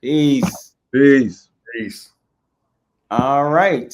Peace. Peace. Peace. All right.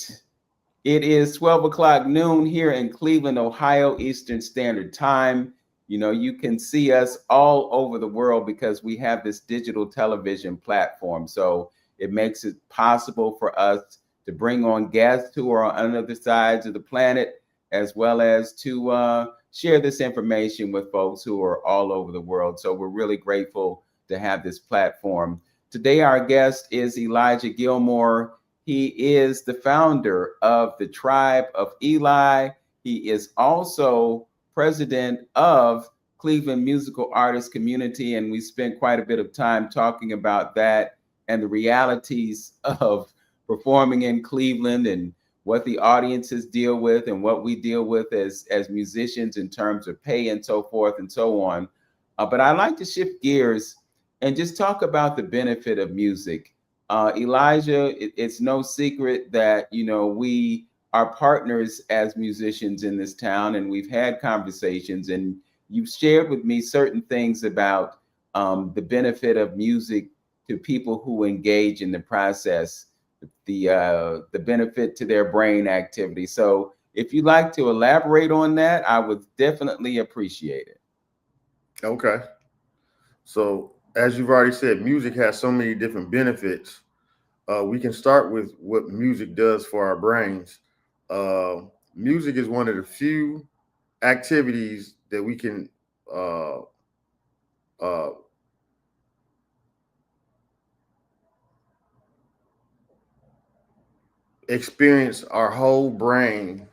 It is 12 o'clock noon here in Cleveland, Ohio, Eastern Standard Time. You know, you can see us all over the world because we have this digital television platform. So it makes it possible for us to bring on guests who are on other sides of the planet, as well as to share this information with folks who are all over the world. So we're really grateful to have this platform. Today, our guest is Elijah Gilmore. He is the founder of the Tribe of Eli. He is also president of Cleveland Musical Artists Community, and we spent quite a bit of time talking about that and the realities of performing in Cleveland and what the audiences deal with and what we deal with as musicians in terms of pay and so forth and so on. But I'd like to shift gears and just talk about the benefit of music. Elijah, it's no secret that, you know, we are partners as musicians in this town, and we've had conversations, and you've shared with me certain things about the benefit of music to people who engage in the process, the benefit to their brain activity. So if you'd like to elaborate on that, I would definitely appreciate it. Okay. So, as you've already said, music has so many different benefits. We can start with what music does for our brains. Music is one of the few activities that we can uh, uh, experience our whole brain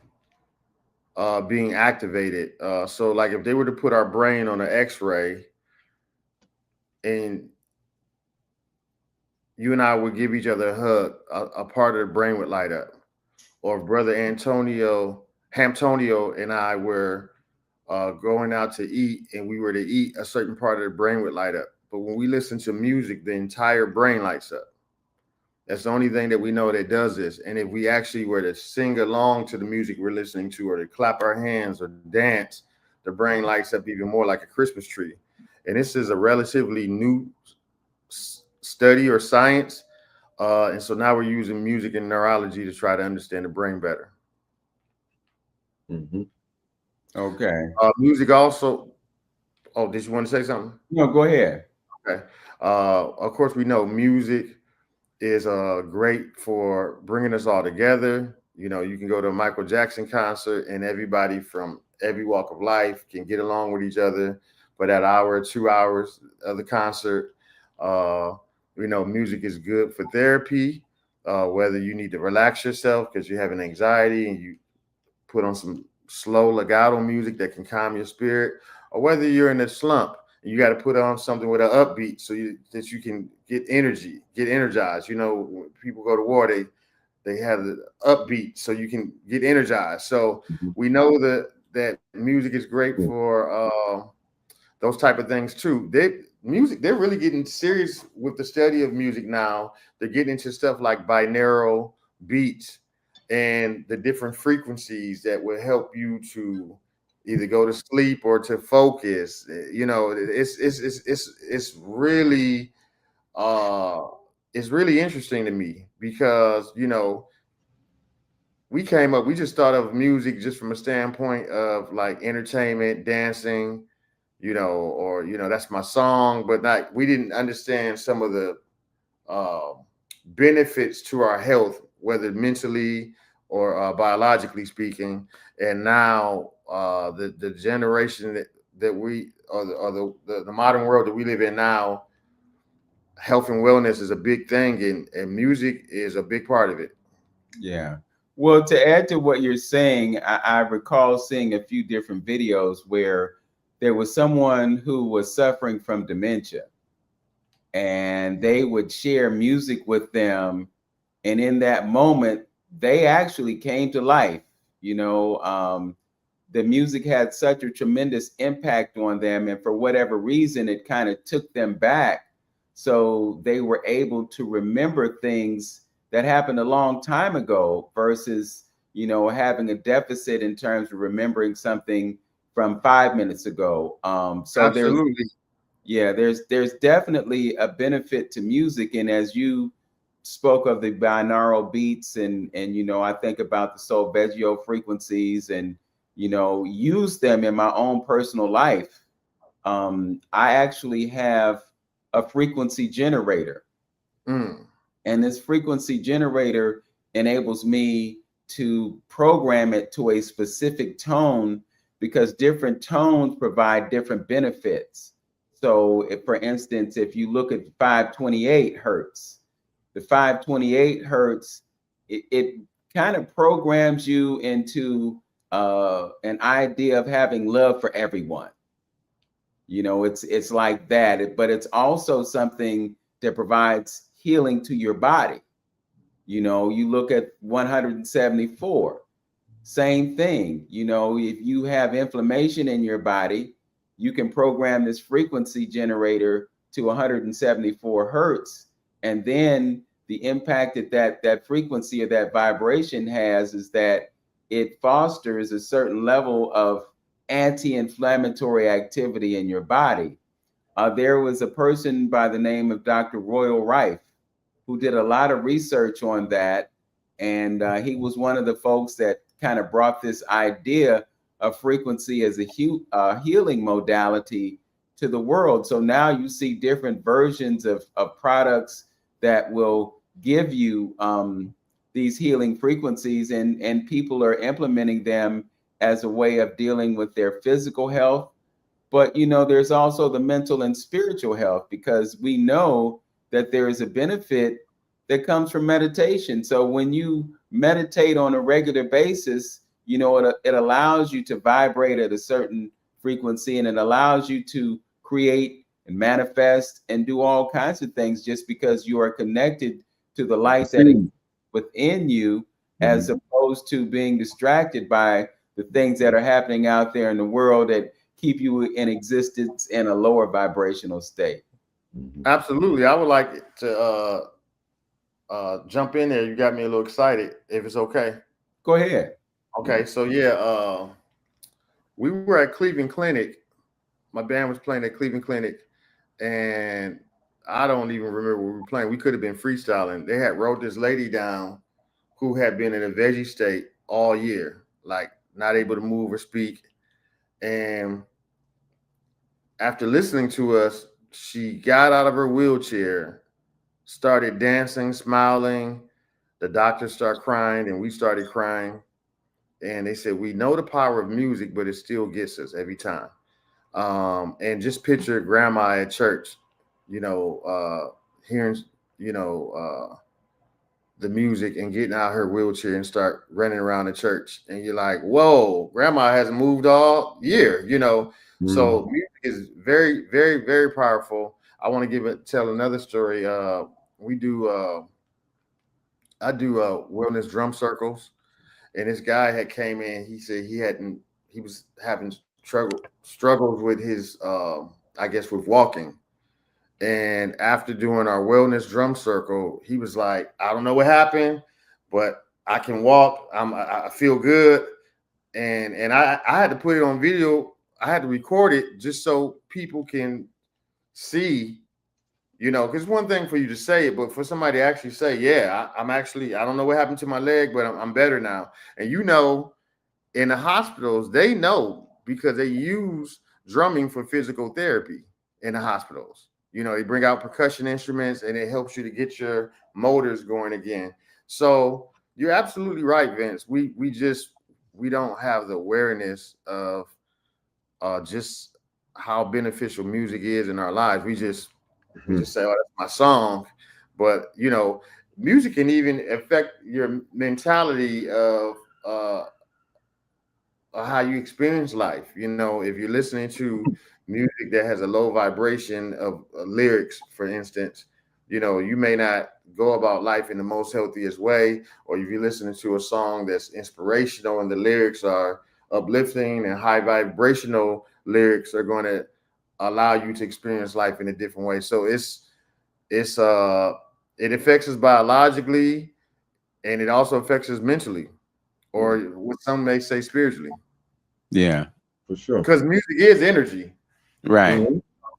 being activated. So, like if they were to put our brain on an X-ray, and you and I would give each other a hug, a part of the brain would light up. Or if Brother Hamtonio and I were going out to eat and we were to eat, a certain part of the brain would light up. But when we listen to music, the entire brain lights up. That's the only thing that we know that does this. And if we actually were to sing along to the music we're listening to, or to clap our hands or dance, the brain lights up even more like a Christmas tree. And this is a relatively new study or science. And so now we're using music and neurology to try to understand the brain better. Mm-hmm. Okay. Music also. Oh, did you want to say something? No, go ahead. Okay. Of course, we know music is great for bringing us all together. You know, you can go to a Michael Jackson concert and everybody from every walk of life can get along with each other for that hour or 2 hours of the concert. You know, music is good for therapy, whether you need to relax yourself because you're having anxiety and you put on some slow legato music that can calm your spirit, or whether you're in a slump and you got to put on something with an upbeat that you can get energy, get energized. You know, when people go to war, they have the upbeat so you can get energized. So Mhm. we know that music is great for those type of things too. They're really getting serious with the study of music now. They're getting into stuff like binaural beats and the different frequencies that will help you to either go to sleep or to focus. You know, uh it's really interesting to me because, you know, we just thought of music just from a standpoint of like entertainment, dancing, you know, or, you know, that's my song, but not, we didn't understand some of the uh, benefits to our health, whether mentally or biologically speaking. And now the generation that we, or the modern world that we live in now, health and wellness is a big thing, and music is a big part of it. Yeah. Well, to add to what you're saying, I recall seeing a few different videos where there was someone who was suffering from dementia, and they would share music with them. And in that moment, they actually came to life. You know, the music had such a tremendous impact on them. And for whatever reason, it kind of took them back. So they were able to remember things that happened a long time ago versus, you know, having a deficit in terms of remembering something from 5 minutes ago. So there's Absolutely. Yeah, there's definitely a benefit to music, and as you spoke of the binaural beats, and I think about the solfeggio frequencies, and use them in my own personal life. I actually have a frequency generator, Mm. and this frequency generator enables me to program it to a specific tone because different tones provide different benefits. So, if, for instance, if you look at 528 hertz, the 528 hertz, it kind of programs you into an idea of having love for everyone. It's like that, but it's also something that provides healing to your body. You look at 174, same thing. If you have inflammation in your body, you can program this frequency generator to 174 hertz, and then the impact that frequency or that vibration has is that it fosters a certain level of anti-inflammatory activity in your body. There was a person by the name of Dr. Royal Rife who did a lot of research on that. And he was one of the folks that kind of brought this idea of frequency as a healing modality to the world. So now you see different versions of products that will give you these healing frequencies, and people are implementing them as a way of dealing with their physical health. But there's also the mental and spiritual health, because we know that there is a benefit that comes from meditation. So when you meditate on a regular basis, it allows you to vibrate at a certain frequency, and it allows you to create and manifest and do all kinds of things just because you are connected to the light that is within you, as opposed to being distracted by the things that are happening out there in the world that keep you in existence in a lower vibrational state. Absolutely. I would like to jump in there. You got me a little excited, if it's okay. Go ahead. Okay, so yeah, we were at Cleveland Clinic. My band was playing at Cleveland Clinic, and I don't even remember what we were playing. We could have been freestyling. They had wrote this lady down who had been in a veggie state all year, like not able to move or speak. And after listening to us, she got out of her wheelchair, started dancing, smiling. The doctors started crying, and we started crying. And they said, we know the power of music, but it still gets us every time. And just picture grandma at church, hearing, you know, the music and getting out of her wheelchair and start running around the church. And you're like, whoa, grandma hasn't moved all year. So music is very, very, very powerful. I want to tell another story. We do, I do wellness drum circles, and this guy had came in. He said he was having struggles with his, I guess, with walking. And after doing our wellness drum circle, he was like, I don't know what happened, but I can walk. I feel good. And I had to put it on video. I had to record it just so people can see, because one thing for you to say it, but for somebody to actually say, yeah, I don't know what happened to my leg, but I'm better now. And in the hospitals, they know because they use drumming for physical therapy in the hospitals. They bring out percussion instruments and it helps you to get your motors going again. So you're absolutely right, Vince. We don't have the awareness of just how beneficial music is in our lives. We just say, oh, that's my song. But music can even affect your mentality of how you experience life. If you're listening to music that has a low vibration of lyrics, for instance, you may not go about life in the most healthiest way. Or if you're listening to a song that's inspirational and the lyrics are uplifting and high vibrational lyrics are going to allow you to experience life in a different way. So it affects us biologically, and it also affects us mentally, or what some may say spiritually. Yeah, for sure. Because music is energy. right.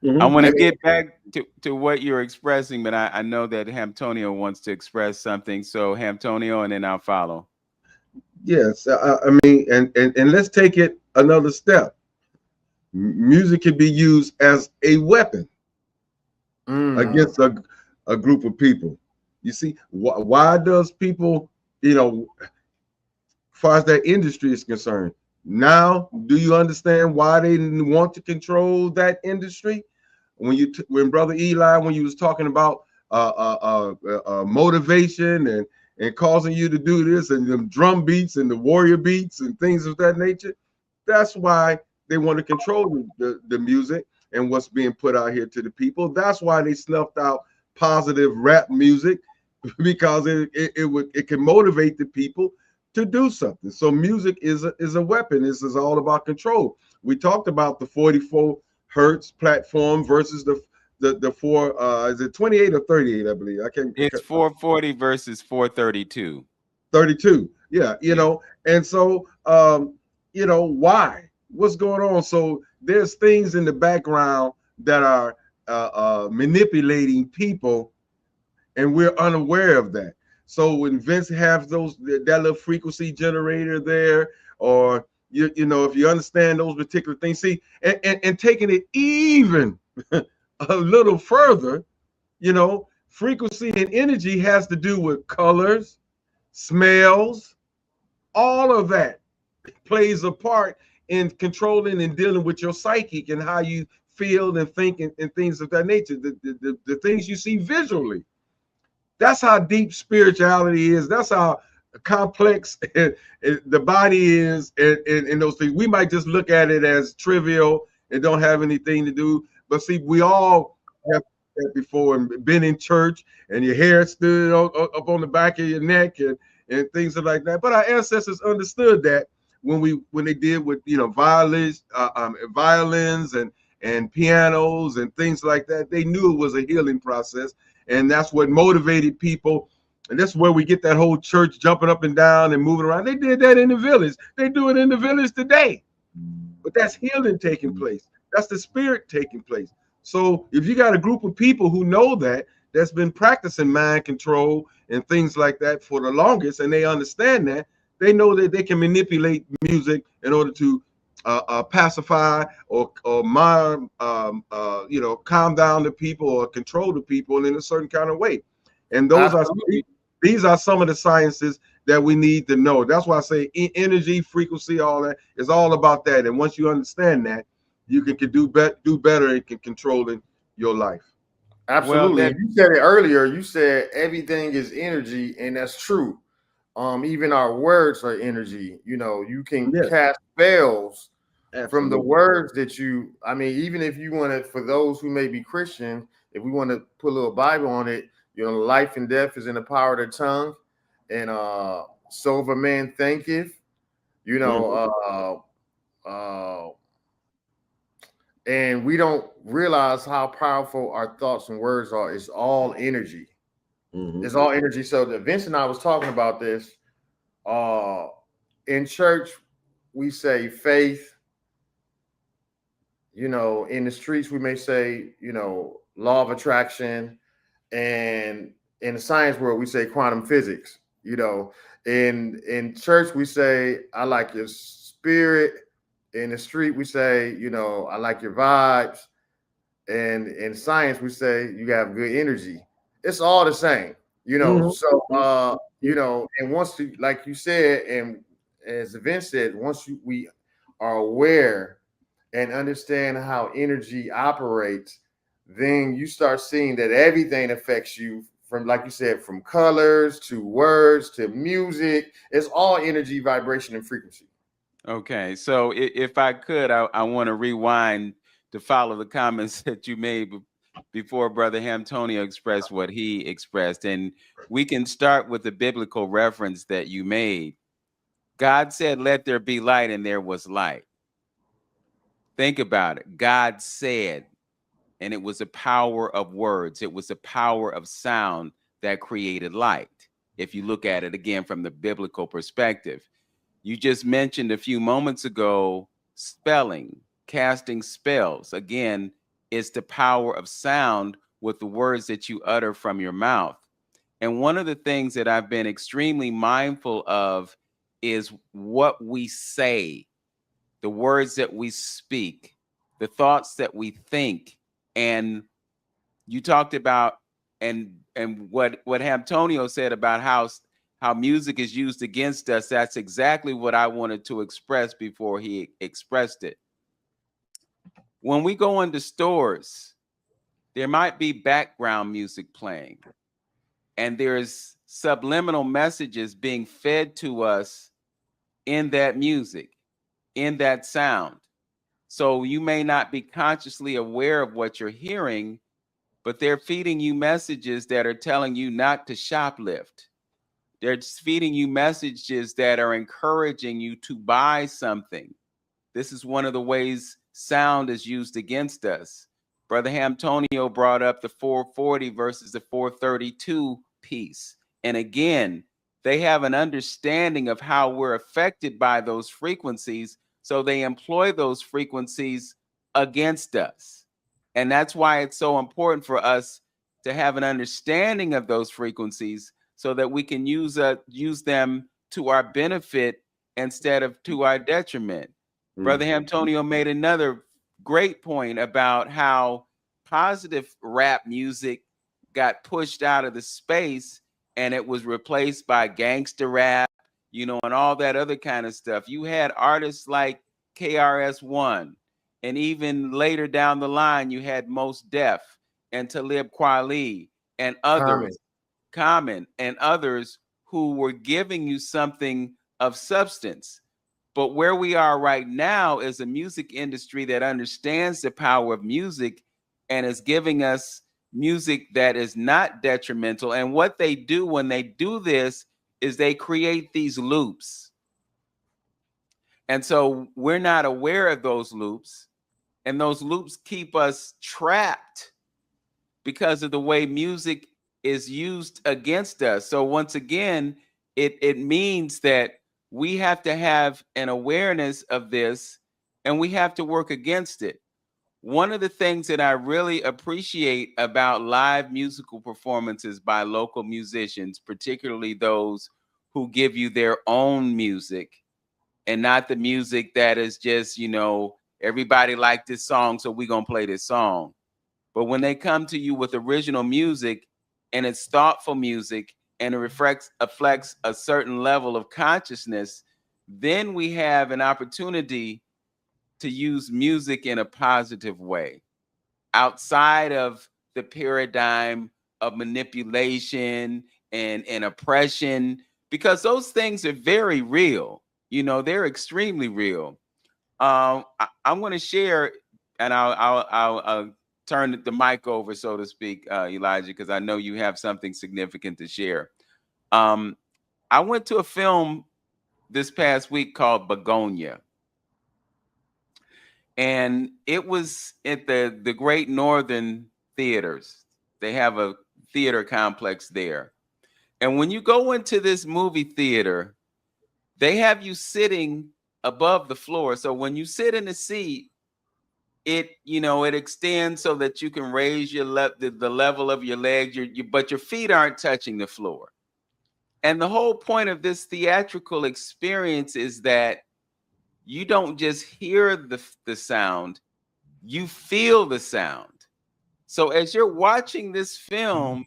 I want to I mean, get back to what you're expressing, but I know that Hamtonio wants to express something. So Hamtonio, and then I'll follow. Yes, I mean, and let's take it another step. Music can be used as a weapon mm, against a group of people. You see, why does people, as far as that industry is concerned, now do you understand why they want to control that industry? When Brother Eli, when you was talking about motivation and causing you to do this and the drum beats and the warrior beats and things of that nature, that's why they want to control the music and what's being put out here to the people. That's why they snuffed out positive rap music because it can motivate the people to do something. So music is a weapon. This is all about control. We talked about the 44 hertz platform versus the four is it 28 or 38, I believe. I can't It's 440 versus 432. 32. Yeah, Yeah. and so why? What's going on? So there's things in the background that are manipulating people, and we're unaware of that. So when Vince has that little frequency generator there, or if you understand those particular things, see, and taking it even a little further, frequency and energy has to do with colors, smells, all of that plays a part in controlling and dealing with your psychic and how you feel and think and things of that nature. The things you see visually. That's how deep spirituality is. That's how complex the body is, and those things. We might just look at it as trivial and don't have anything to do. But see, we all have that before and been in church, and your hair stood up on the back of your neck and things like that. But our ancestors understood that when they did with violins and pianos and things like that, they knew it was a healing process, and that's what motivated people. And that's where we get that whole church jumping up and down and moving around. They did that in the village. They do it in the village today. But that's healing taking place. That's the spirit taking place. So if you got a group of people who know that's been practicing mind control and things like that for the longest, and they understand that, they know that they can manipulate music in order to pacify or calm down the people or control the people in a certain kind of way. And these are some of the sciences that we need to know. That's why I say energy, frequency, all that is all about that. And once you understand that, you can do better and can control in your life. Well, absolutely. And you said it earlier. You said everything is energy, and that's true. Even our words are energy. You can Yes, cast spells from the absolutely. words that I mean, even if you want to, for those who may be Christian, if we want to put a little Bible on it, life and death is in the power of the tongue, and so if a man thinketh, you Mhm. know, and we don't realize how powerful our thoughts and words are. It's all energy. It's Mhm. all energy. So the Vince and I was talking about this. Uh, in church, we say faith. In the streets, we may say, law of attraction, and in the science world, we say quantum physics. In church, we say, I like your spirit. In the street, we say, I like your vibes. And in science, we say you have good energy. It's all the same, Mhm. So, and once you, like you said, and as Vince said, we are aware and understand how energy operates, then you start seeing that everything affects you from, like you said, from colors to words to music. It's all energy, vibration, and frequency. okay. So if I could, I want to rewind to follow the comments that you made before Brother Hamtonio expressed what he expressed. And we can start with the biblical reference that you made. God said, "Let there be light," and there was light. Think about it. God said, and it was a power of words. It was a power of sound that created light. If you look at it again from the biblical perspective, you just mentioned a few moments ago spelling, casting spells. Again, is the power of sound with the words that you utter from your mouth. And one of the things that I've been extremely mindful of is what we say, the words that we speak, the thoughts that we think. And you talked about and what Antonio said about how music is used against us. That's exactly what I wanted to express before he expressed it. When we go into stores, there might be background music playing, and there's subliminal messages being fed to us in that music, in that sound. So you may not be consciously aware of what you're hearing, but they're feeding you messages that are telling you not to shoplift. They're feeding you messages that are encouraging you to buy something. This is one of the ways sound is used against us. Brother Antonio brought up the 440 versus the 432 piece. And again, they have an understanding of how we're affected by those frequencies. So they employ those frequencies against us. And that's why it's so important for us to have an understanding of those frequencies so that we can use them to our benefit instead of to our detriment. Brother Antonio made another great point about how positive rap music got pushed out of the space and it was replaced by gangster rap, and all that other kind of stuff. You had artists like KRS-One, and even later down the line, you had Mos Def and Talib Kweli and others, Common and others who were giving you something of substance. But where we are right now is a music industry that understands the power of music and is giving us music that is not detrimental. And what they do when they do this is they create these loops. And so we're not aware of those loops. And those loops keep us trapped because of the way music is used against us. So once again, it means that we have to have an awareness of this and we have to work against it. One of the things that I really appreciate about live musical performances by local musicians, particularly those who give you their own music and not the music that is just, everybody liked this song, so we're going to play this song. But when they come to you with original music and it's thoughtful music and it reflects a certain level of consciousness, then we have an opportunity to use music in a positive way outside of the paradigm of manipulation and oppression, because those things are very real. They're extremely real. I'm going to share, and I'll turn the mic over, so to speak, Elijah, because I know you have something significant to share. I went to a film this past week called Begonia. And it was at the Great Northern Theaters. They have a theater complex there. And when you go into this movie theater, they have you sitting above the floor. So when you sit in the seat, it extends so that you can raise your the level of your legs, but your feet aren't touching the floor. And the whole point of this theatrical experience is that you don't just hear the sound, you feel the sound. So as you're watching this film,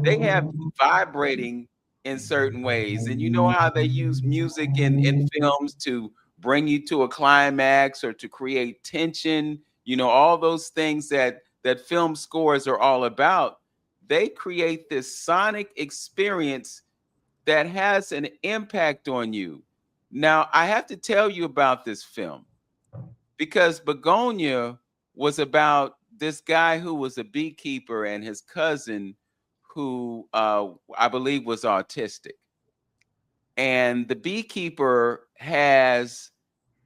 they have you vibrating in certain ways. And you know how they use music in films to bring you to a climax or to create tension, all those things that film scores are all about. They create this sonic experience that has an impact on you. Now, I have to tell you about this film because Begonia was about this guy who was a beekeeper and his cousin who I believe was autistic. And the beekeeper has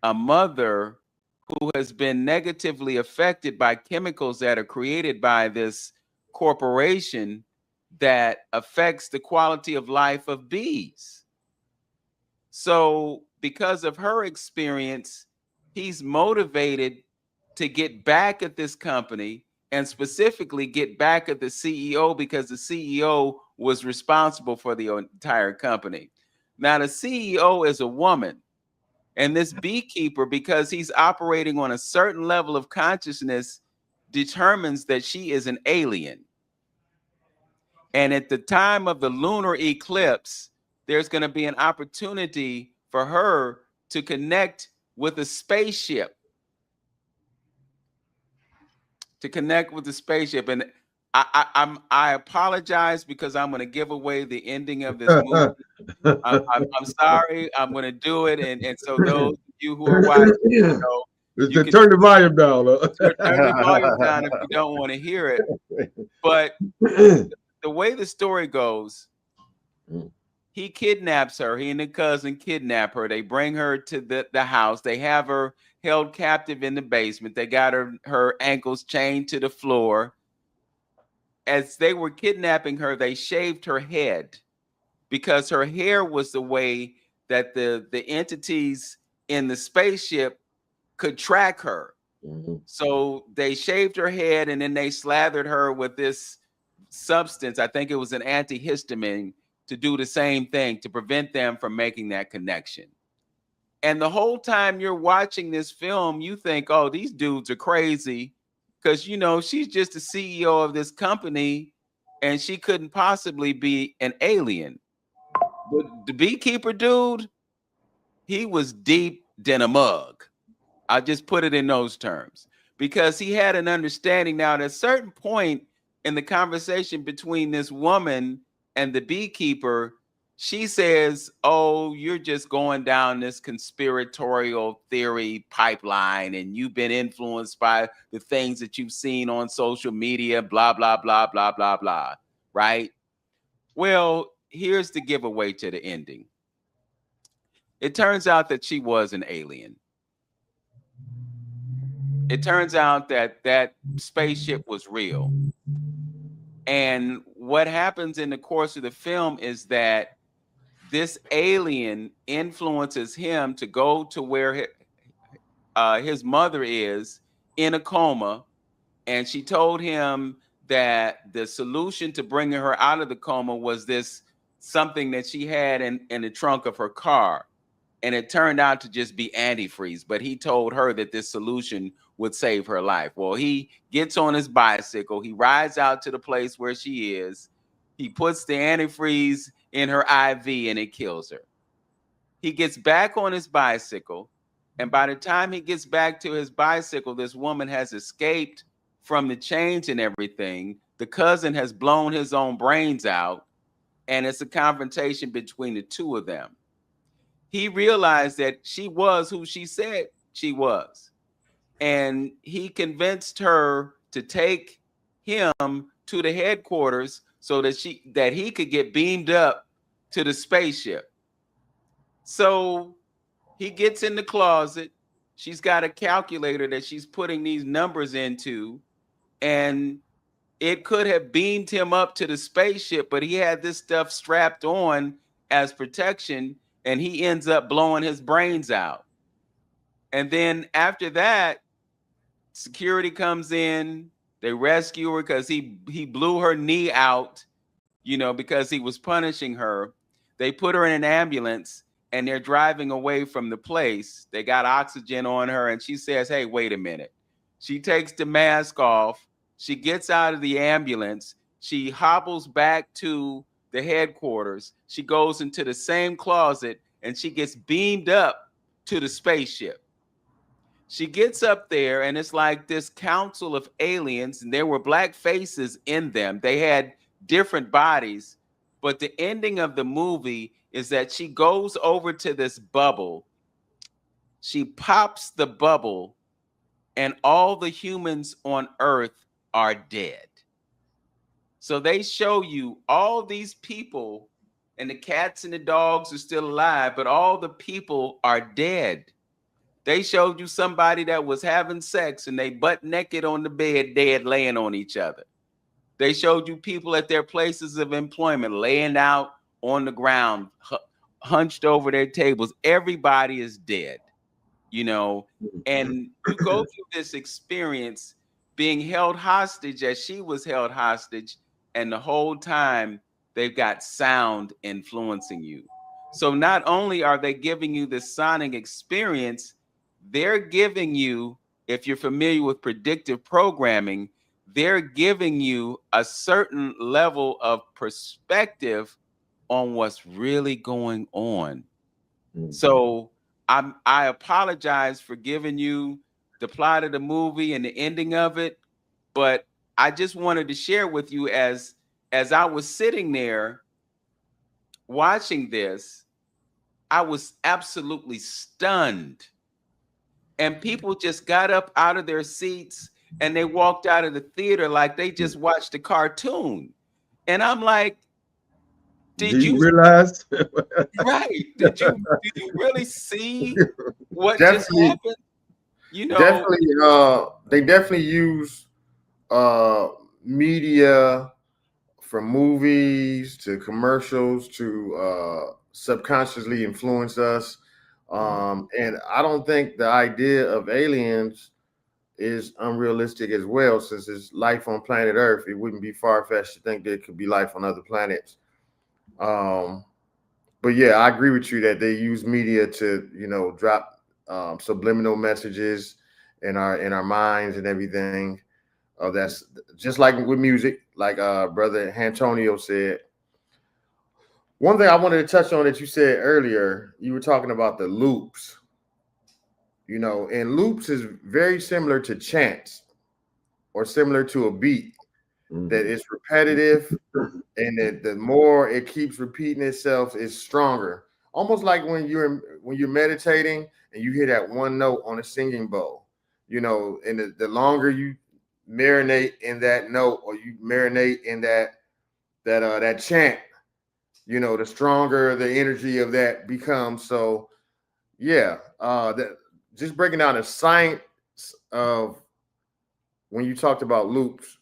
a mother who has been negatively affected by chemicals that are created by this corporation that affects the quality of life of bees. So because of her experience, he's motivated to get back at this company and specifically get back at the CEO because the CEO was responsible for the entire company. Now, the CEO is a woman, and this beekeeper, because he's operating on a certain level of consciousness, determines that she is an alien. And at the time of the lunar eclipse, there's going to be an opportunity for her to connect with a spaceship. And I apologize because I'm going to give away the ending of this movie. I'm sorry. I'm going to do it, and so those of you who are watching, you can turn the volume down. turn the volume down if you don't want to hear it. But the way the story goes, he kidnaps her. He and the cousin kidnap her. They bring her to the house. They have her held captive in the basement. They got her ankles chained to the floor. As they were kidnapping her, they shaved her head because her hair was the way that the entities in the spaceship could track her. So they shaved her head, and then they slathered her with this substance. I think it was an antihistamine, to do the same thing, to prevent them from making that connection. And the whole time you're watching this film, you think, oh, these dudes are crazy because, she's just the CEO of this company and she couldn't possibly be an alien. But the beekeeper dude, he was deep than a mug. I'll just put it in those terms, because he had an understanding. Now, at a certain point in the conversation between this woman and the beekeeper, she says, oh, you're just going down this conspiratorial theory pipeline, and you've been influenced by the things that you've seen on social media, blah, blah, blah, blah, blah, blah, right? Well, here's the giveaway to the ending. It turns out that she was an alien. It turns out that that spaceship was real. And what happens in the course of the film is that this alien influences him to go to where his mother is in a coma. And she told him that the solution to bringing her out of the coma was this something that she had in the trunk of her car. And it turned out to just be antifreeze. But he told her that this solution would save her life. Well, he gets on his bicycle. He rides out to the place where she is. He puts the antifreeze in her IV and it kills her. He gets back on his bicycle. And by the time he gets back to his bicycle, this woman has escaped from the chains and everything. The cousin has blown his own brains out. And it's a confrontation between the two of them. He realized that she was who she said she was. And he convinced her to take him to the headquarters so that he could get beamed up to the spaceship. So he gets in the closet. She's got a calculator that she's putting these numbers into, and it could have beamed him up to the spaceship, but he had this stuff strapped on as protection, and he ends up blowing his brains out. And then after that, security comes in. They rescue her because he blew her knee out, because he was punishing her. They put her in an ambulance, and they're driving away from the place. They got oxygen on her, and she says, hey, wait a minute. She takes the mask off. She gets out of the ambulance. She hobbles back to the headquarters. She goes into the same closet, and she gets beamed up to the spaceship. She gets up there, and it's like this council of aliens, and there were black faces in them. They had different bodies, but the ending of the movie is that she goes over to this bubble. She pops the bubble, and all the humans on Earth are dead. So they show you all these people, and the cats and the dogs are still alive, but all the people are dead. They showed you somebody that was having sex and they butt naked on the bed, dead, laying on each other. They showed you people at their places of employment laying out on the ground, hunched over their tables. Everybody is dead, and you go through this experience, being held hostage as she was held hostage, and the whole time they've got sound influencing you. So not only are they giving you the sonic experience, they're giving you, if you're familiar with predictive programming, they're giving you a certain level of perspective on what's really going on. So I apologize for giving you the plot of the movie and the ending of it, but I just wanted to share with you as I was sitting there watching this, I was absolutely stunned. And people just got up out of their seats and they walked out of the theater like they just watched a cartoon. And I'm like, Do did you you realize? right? Did you really see what just Definitely, happened? You know, definitely. They definitely use media, from movies to commercials to subconsciously influence us. And I don't think the idea of aliens is unrealistic as well, since it's life on planet Earth. It wouldn't be far-fetched to think there could be life on other planets. But yeah, I agree with you that they use media to, drop subliminal messages in our minds and everything. That's just like with music, like brother Antonio said. One thing I wanted to touch on that you said earlier, you were talking about the loops, and loops is very similar to chants or similar to a beat, that it's repetitive, and that the more it keeps repeating itself is stronger. Almost like when you're meditating and you hear that one note on a singing bowl, and the longer you marinate in that note, or you marinate in that chant, the stronger the energy of that becomes. So yeah, that just breaking down the science of when you talked about loops.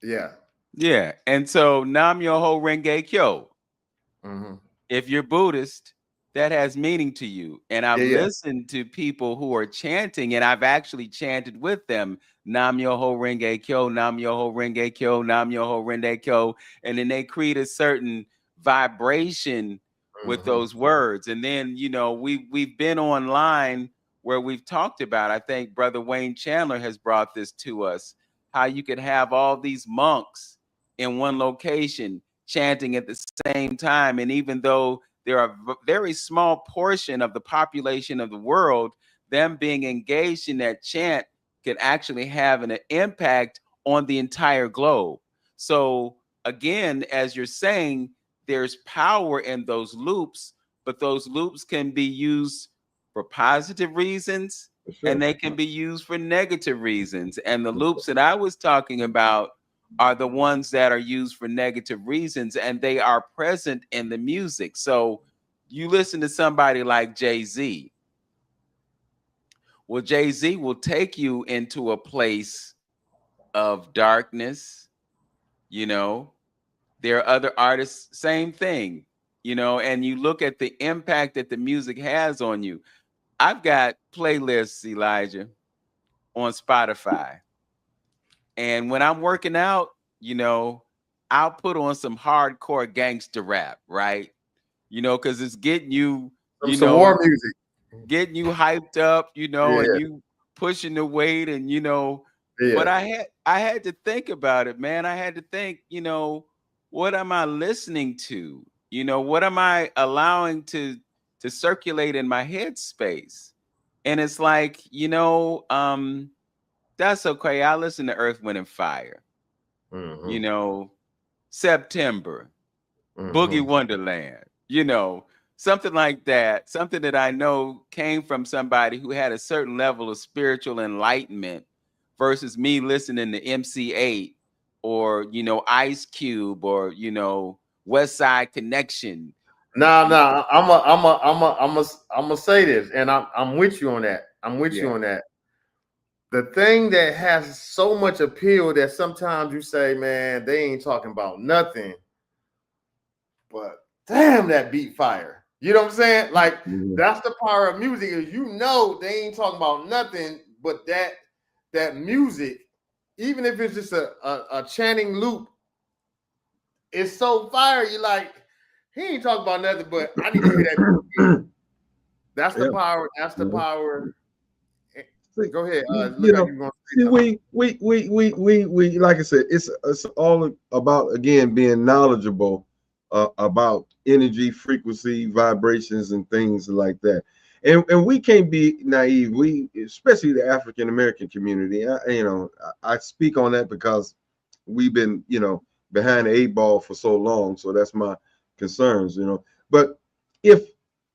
Yeah. yeah. And so Nam Myoho Renge Kyo, Hmm. if you're Buddhist, that has meaning to you. And I've Yeah, yeah. listened to people who are chanting, and I've actually chanted with them, Nam Myoho Renge Kyo, Nam Myoho Renge Kyo, Nam Myoho Renge Kyo. And then they create a certain vibration with Hmm. those words. And then, we've been online where we've talked about, I think Brother Wayne Chandler has brought this to us, how you could have all these monks in one location chanting at the same time. And even though there are a very small portion of the population of the world, them being engaged in that chant can actually have an impact on the entire globe. So again, as you're saying, there's power in those loops, but those loops can be used for positive reasons and they can be used for negative reasons. And the loops that I was talking about are the ones that are used for negative reasons, and they are present in the music. So you listen to somebody like Jay-Z. Well, Jay-Z will take you into a place of darkness. You know, there are other artists, same thing, and you look at the impact that the music has on you. I've got playlists, Elijah, on Spotify. And when I'm working out, I'll put on some hardcore gangster rap, right? Because it's getting you, Some war music. getting you hyped up, and Yeah, you pushing the weight and but yeah. I had to think about it, man. I had to think, what am I listening to? What am I allowing to circulate in my headspace? And it's like, that's okay. I listen to Earth, Wind, and Fire, you Hmm. know, September, Boogie Hmm. Wonderland, something like that, something that I know came from somebody who had a certain level of spiritual enlightenment versus me listening to MC8 or, Ice Cube or, West Side Connection. Nah. I'm a say this, and I'm with you on that. I'm with you Yeah. on that. The thing that has so much appeal that sometimes you say, man, they ain't talking about nothing, but damn, that beat fire. You know what I'm saying? Like, that's the power of music, is they ain't talking about nothing, but that music even if it's just a chanting loop, it's so fire. You like, he ain't talking about nothing, but I need to hear that. That's the power. That's the power. Go ahead. Look like you're going to we like I said, it's all about, again, being knowledgeable about energy, frequency, vibrations, and things like that. And we can't be naive. We, especially the African American community, I speak on that because we've been, behind the 8 ball for so long. So that's my concerns, But if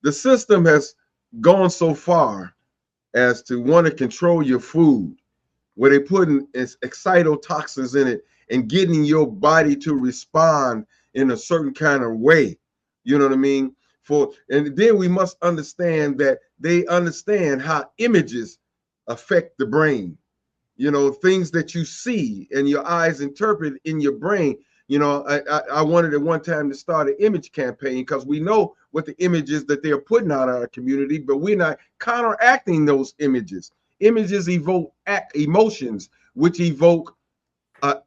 the system has gone so far as to want to control your food, where they putting excitotoxins in it and getting your body to respond in a certain kind of way, you know what I mean? And then we must understand that they understand how images affect the brain. Things that you see and your eyes interpret in your brain. I wanted at one time to start an image campaign because we know what the images that they're putting out in our community, but we're not counteracting those images. Images evoke emotions, which evoke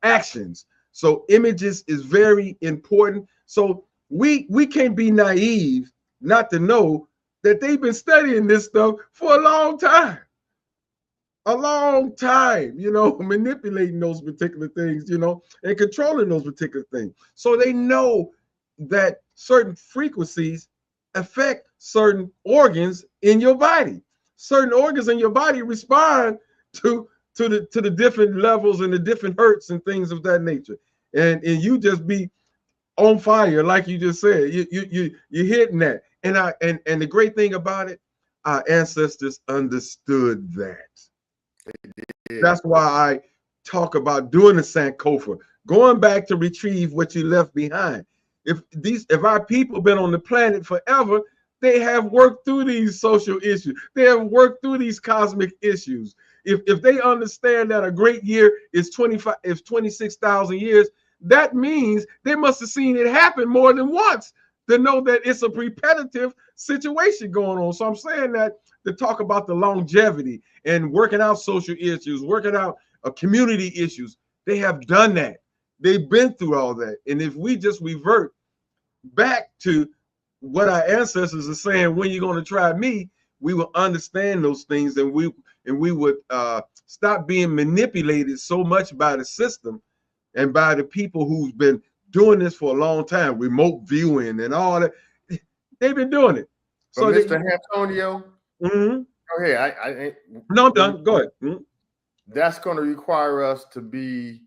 actions. So images is very important. So we can't be naive not to know that they've been studying this stuff for a long time. Manipulating those particular things, and controlling those particular things. So they know that certain frequencies affect certain organs in your body. Certain organs in your body respond to the different levels and the different hertz and things of that nature. And you just be on fire, like you just said. You're hitting that. And the great thing about it, our ancestors understood that. That's why I talk about doing the Sankofa, going back to retrieve what you left behind. If our people been on the planet forever, they have worked through these social issues. They have worked through these cosmic issues. If they understand that a great year is 26,000 years, that means they must have seen it happen more than once to know that it's a repetitive situation going on. So I'm saying that to talk about the longevity and working out social issues, working out community issues. They have done that. They've been through all that. And if we just revert back to what our ancestors are saying, when you're going to try me, we will understand those things, and we would stop being manipulated so much by the system and by the people who've been doing this for a long time, remote viewing and all that. They've been doing it. So Mr. Antonio, go ahead. No, I'm done. Go ahead. That's going to require us to be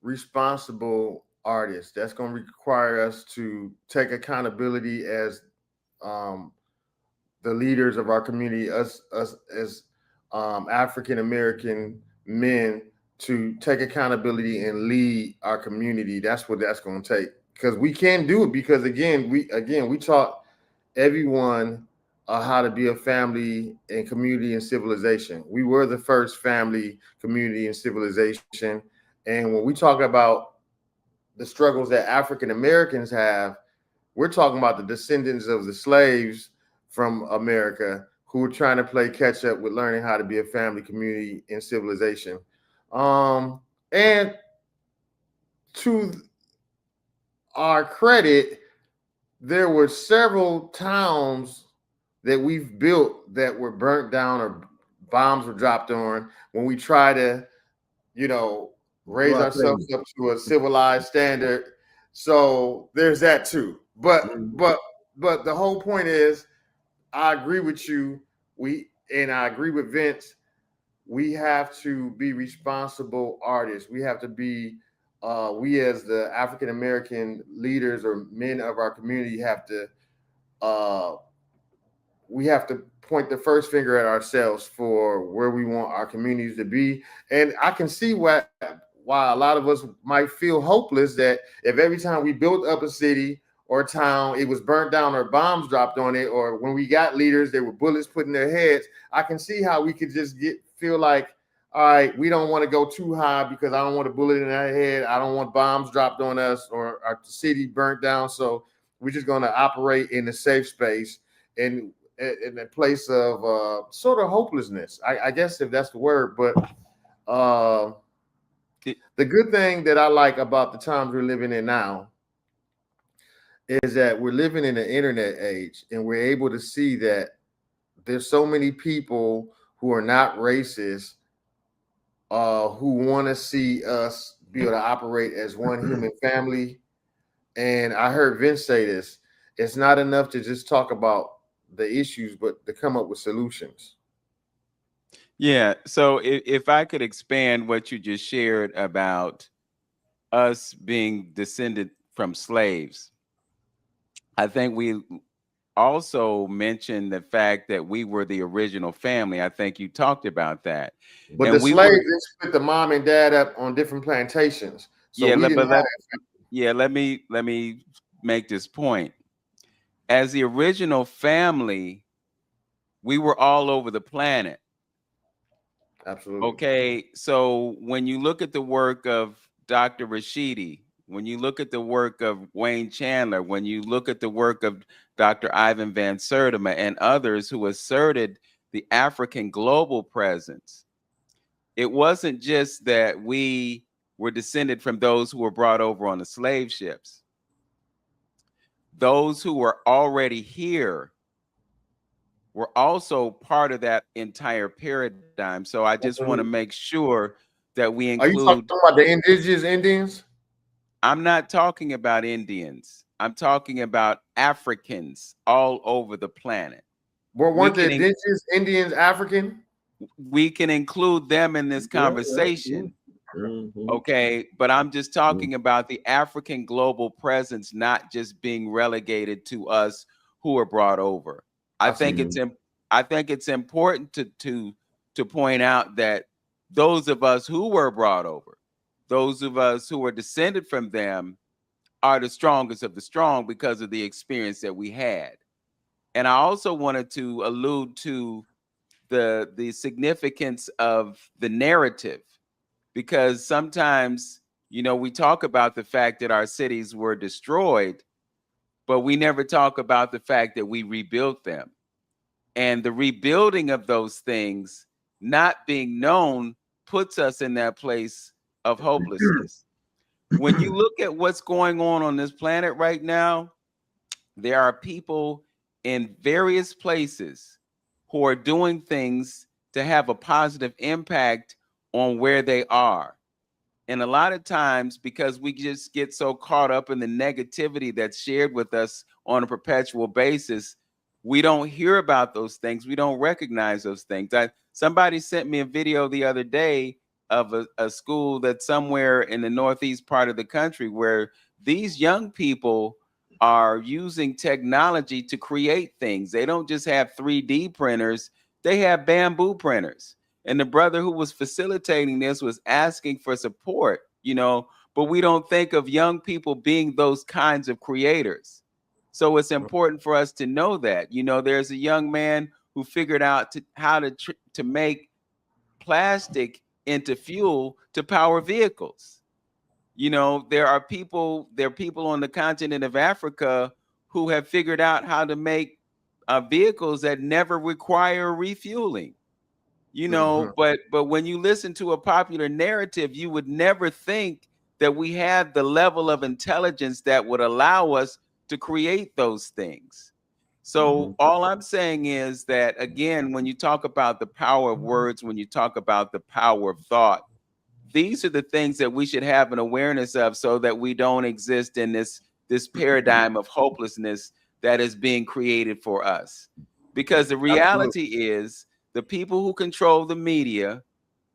responsible artists. That's going to require us to take accountability as the leaders of our community, us as African American men, to take accountability and lead our community. That's what that's going to take, because we can do it. Because we taught everyone how to be a family and community and civilization. We were the first family, community, and civilization. And when we talk about the struggles that African Americans have, we're talking about the descendants of the slaves from America who are trying to play catch up with learning how to be a family, community, and civilization. And to our credit, there were several towns that we've built that were burnt down or bombs were dropped on when we try to, raise ourselves up to a civilized standard. So there's that too. But the whole point is, I agree with you. I agree with Vince. We have to be responsible artists. We have to be, we as the African American leaders or men of our community have to, we have to point the first finger at ourselves for where we want our communities to be. And I can see why a lot of us might feel hopeless, that if every time we built up a city or a town, it was burnt down or bombs dropped on it, or when we got leaders, there were bullets put in their heads. I can see how we could just feel like, all right, we don't want to go too high because I don't want a bullet in our head. I don't want bombs dropped on us or our city burnt down. So we're just going to operate in a safe space and in a place of sort of hopelessness, I guess, if that's the word. But The good thing that I like about the times we're living in now is that we're living in an internet age, and we're able to see that there's so many people who are not racist, who want to see us be able to operate as one human family. And I heard Vince say this: it's not enough to just talk about the issues, but to come up with solutions. Yeah. So if I could expand what you just shared about us being descended from slaves, I think we also mentioned the fact that we were the original family. I think you talked about that. But the And we slaves were, they split the mom and dad up on different plantations, so yeah, we didn't have. let me make this point. As the original family, we were all over the planet. Absolutely. Okay, so when you look at the work of Dr. Rashidi, when you look at the work of Wayne Chandler, when you look at the work of Dr. Ivan Van Sertima and others who asserted the African global presence, it wasn't just that we were descended from those who were brought over on the slave ships. Those who were already here were also part of that entire paradigm. So I just want to Absolutely. make sure that we Are you talking include, about the indigenous Indians? I'm not talking about Indians. I'm talking about Africans all over the planet. Well, We weren't the can indigenous Indians African? we can include them in this Yeah, conversation. Mhm. Okay, but I'm just talking about the African global presence, not just being relegated to us who are brought over. I think Absolutely. it's I think it's important to point out that those of us who were brought over, those of us who were descended from them, are the strongest of the strong because of the experience that we had. And I also wanted to allude to the significance of the narrative, because sometimes, we talk about the fact that our cities were destroyed, but we never talk about the fact that we rebuilt them. And the rebuilding of those things not being known puts us in that place of hopelessness. When you look at what's going on this planet right now, there are people in various places who are doing things to have a positive impact on where they are. And a lot of times, because we just get so caught up in the negativity that's shared with us on a perpetual basis, we don't hear about those things. We don't recognize those things. Somebody sent me a video the other day of a school that's somewhere in the northeast part of the country where these young people are using technology to create things. They don't just have 3D printers, they have bamboo printers. And the brother who was facilitating this was asking for support, but we don't think of young people being those kinds of creators. So it's important for us to know that. There's a young man who figured out how to make plastic into fuel to power vehicles. There are people on the continent of Africa who have figured out how to make vehicles that never require refueling. But when you listen to a popular narrative, you would never think that we had the level of intelligence that would allow us to create those things. So all I'm saying is that, again, when you talk about the power of words, when you talk about the power of thought, these are the things that we should have an awareness of, so that we don't exist in this paradigm of hopelessness that is being created for us. Because the Absolutely. reality is, the people who control the media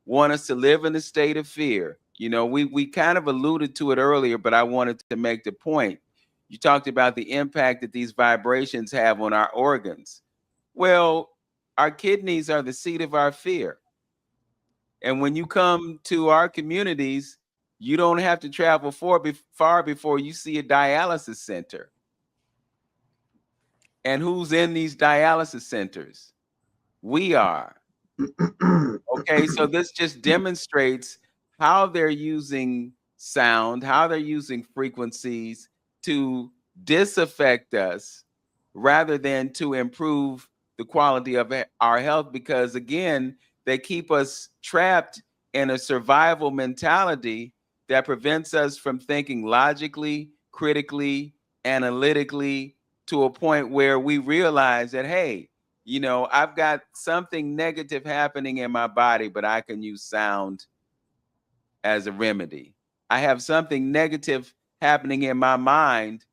want us to live in a state of fear. We kind of alluded to it earlier, but I wanted to make the point. You talked about the impact that these vibrations have on our organs. Well, our kidneys are the seat of our fear. And when you come to our communities, you don't have to travel far before you see a dialysis center. And who's in these dialysis centers? We are. Okay, so this just demonstrates how they're using sound, how they're using frequencies to disaffect us rather than to improve the quality of our health, because again, they keep us trapped in a survival mentality that prevents us from thinking logically, critically, analytically, to a point where we realize that, hey, you know, I've got something negative happening in my body, but I can use sound as a remedy. I have something negative happening in my mind,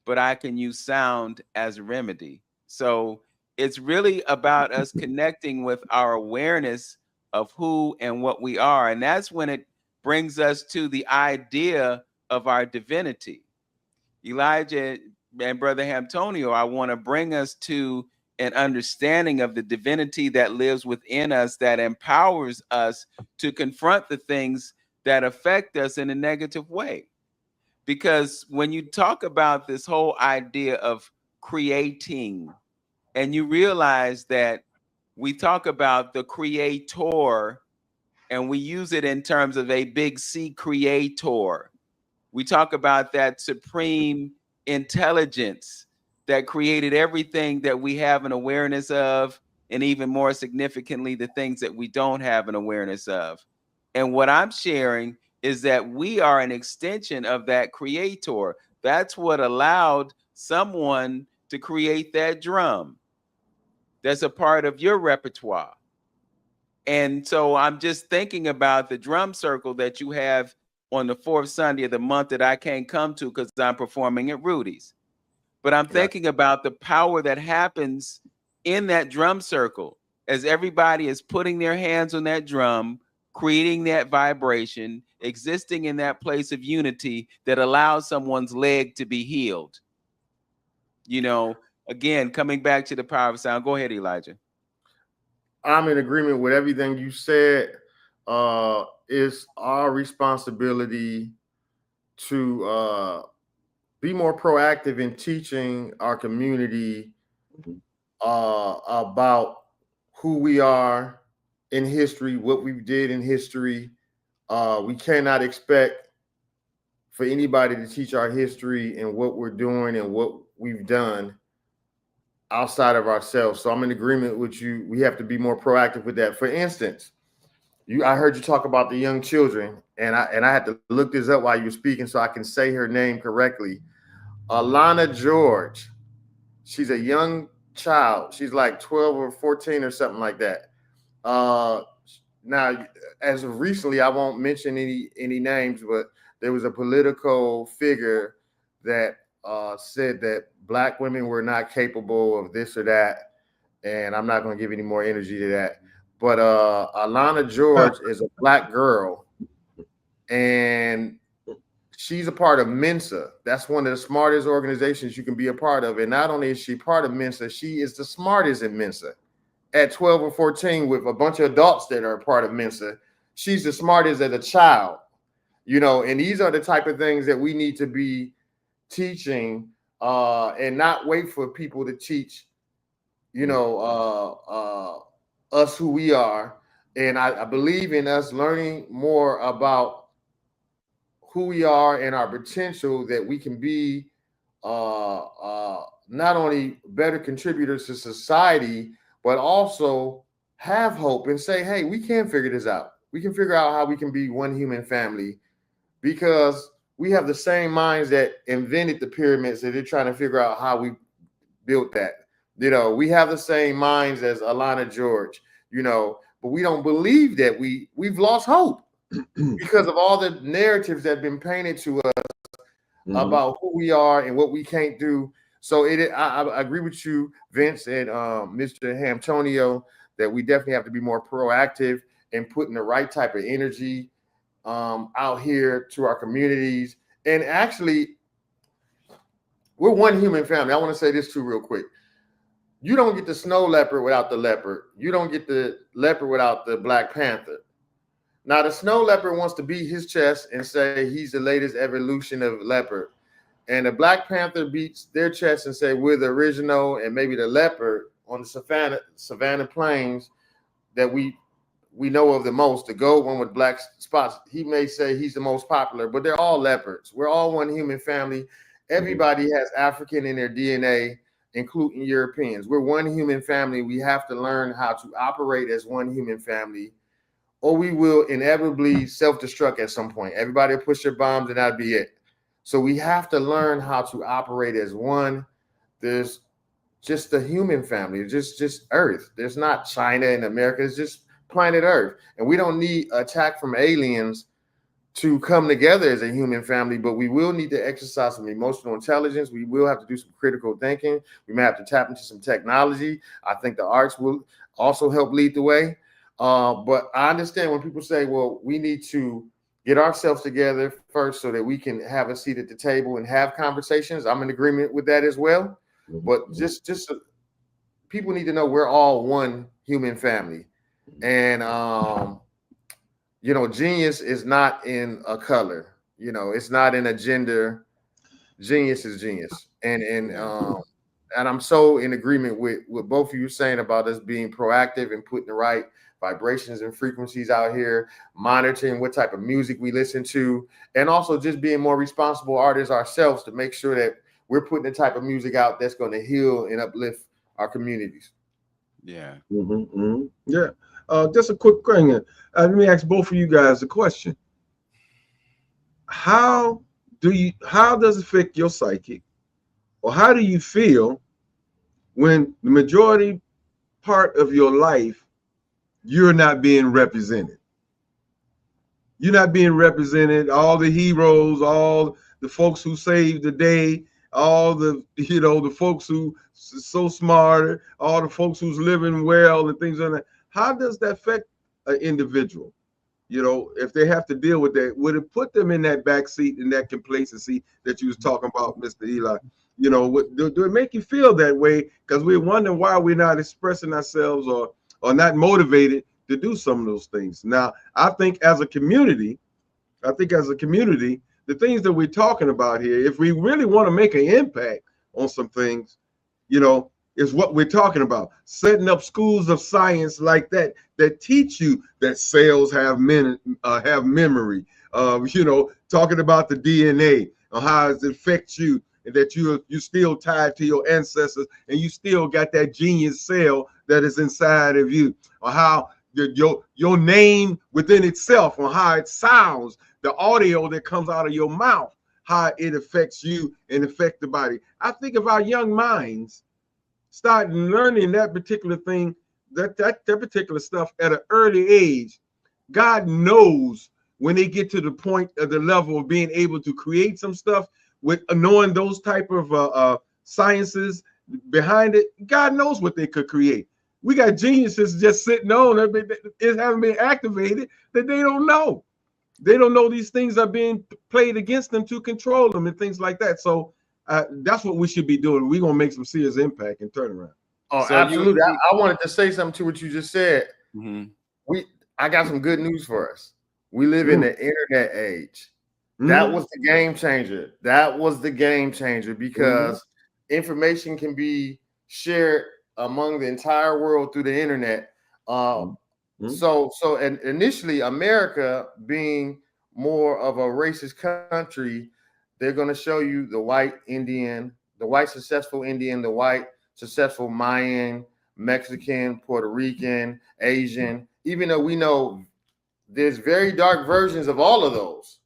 but I can use sound as a remedy. So it's really about us connecting with our awareness of who and what we are. And that's when it brings us to the idea of our divinity. Elijah and Brother Antonio, I want to bring us to an understanding of the divinity that lives within us, that empowers us to confront the things that affect us in a negative way. Because when you talk about this whole idea of creating, and you realize that we talk about the creator and we use it in terms of a big C, creator. We talk about that supreme intelligence that created everything that we have an awareness of, and even more significantly, the things that we don't have an awareness of. And what I'm sharing is that we are an extension of that creator. That's what allowed someone to create that drum that's a part of your repertoire. And so I'm just thinking about the drum circle that you have on the fourth Sunday of the month that I can't come to because I'm performing at Rudy's. But I'm thinking about the power that happens in that drum circle as everybody is putting their hands on that drum, creating that vibration, existing in that place of unity that allows someone's leg to be healed. You know, again, coming back to the power of sound. Go ahead, Elijah. I'm in agreement with everything you said. It's our responsibility to be more proactive in teaching our community about who we are in history, what we did in history. We cannot expect for anybody to teach our history and what we're doing and what we've done outside of ourselves. So I'm in agreement with you. We have to be more proactive with that. For instance, I heard you talk about the young children, and I had to look this up while you were speaking so I can say her name correctly. Alana George. She's a young child. She's like 12 or 14 or something like that. Now, as of recently, I won't mention any names, but there was a political figure that said that Black women were not capable of this or that, and I'm not going to give any more energy to that. But Alana George is a Black girl, and she's a part of Mensa. That's one of the smartest organizations you can be a part of. And not only is she part of Mensa, she is the smartest in Mensa. At 12 or 14, with a bunch of adults that are a part of Mensa, she's the smartest as a child. You know, and these are the type of things that we need to be teaching and not wait for people to teach, you know, us who we are. And I believe in us learning more about who we are and our potential, that we can be not only better contributors to society, but also have hope and say, hey, we can figure this out. We can figure out how we can be one human family, because we have the same minds that invented the pyramids, that they're trying to figure out how we built that. You know, we have the same minds as Alana George, you know, but we don't believe that we've lost hope because of all the narratives that have been painted to us about who we are and what we can't do. So I agree with you, Vince, and Mr. Antonio, that we definitely have to be more proactive and putting the right type of energy out here to our communities. And actually, we're one human family. I want to say this too real quick. You don't get the snow leopard without the leopard. You don't get the leopard without the Black Panther. Now, the snow leopard wants to beat his chest and say he's the latest evolution of leopard. And the Black Panther beats their chest and say we're the original, and maybe the leopard on the savannah plains that we know of the most, the gold one with black spots, he may say he's the most popular, but they're all leopards. We're all one human family. Everybody has African in their DNA, including Europeans. We're one human family. We have to learn how to operate as one human family or we will inevitably self-destruct at some point. Everybody will push their bombs and that'd be it. So we have to learn how to operate as one. There's just the human family, just Earth. There's not China and America. It's just planet Earth. And we don't need attack from aliens to come together as a human family, but we will need to exercise some emotional intelligence. We will have to do some critical thinking. We may have to tap into some technology. I think the arts will also help lead the way. But I understand when people say, well, we need to get ourselves together first so that we can have a seat at the table and have conversations. I'm in agreement with that as well. But just people need to know we're all one human family. And, genius is not in a color, it's not in a gender. Genius is genius. And I'm so in agreement with what both of you saying about us being proactive and putting the right vibrations and frequencies out here, monitoring what type of music we listen to, and also just being more responsible artists ourselves to make sure that we're putting the type of music out that's going to heal and uplift our communities. Yeah. Yeah. Just a quick thing. Let me ask both of you guys a question. How does it affect your psychic, or how do you feel when the majority part of your life you're not being represented? You're not being represented. All the heroes, all the folks who saved the day, all the the folks who so smart, all the folks who's living well and things like that. How does that affect an individual? If they have to deal with that, would it put them in that back seat, in that complacency that you was talking about, Mr. Eli? Do it make you feel that way? Because we're wondering why we're not expressing ourselves or not motivated to do some of those things. Now, I think as a community, the things that we're talking about here, if we really want to make an impact on some things, is what we're talking about. Setting up schools of science like that teach you that cells have memory. Talking about the DNA and how it affects you, and that you're still tied to your ancestors, and you still got that genius cell that is inside of you, or how your name within itself, or how it sounds, the audio that comes out of your mouth, how it affects you and affect the body. I think if our young minds start learning that particular thing, that particular stuff at an early age, God knows when they get to the point of the level of being able to create some stuff with knowing those type of sciences behind it, God knows what they could create. We got geniuses just sitting on it haven't been activated, that they don't know. They don't know these things are being played against them to control them and things like that. So that's what we should be doing. We're gonna make some serious impact and turn around. Oh, So absolutely. I wanted to say something to what you just said. Mm-hmm. I got some good news for us. We live in the internet age. That was the game changer. Because information can be shared among the entire world through the internet. So initially, America being more of a racist country, they're going to show you the white Indian, the white successful Indian, the white successful Mayan, Mexican, Puerto Rican, Asian, even though we know there's very dark versions of all of those.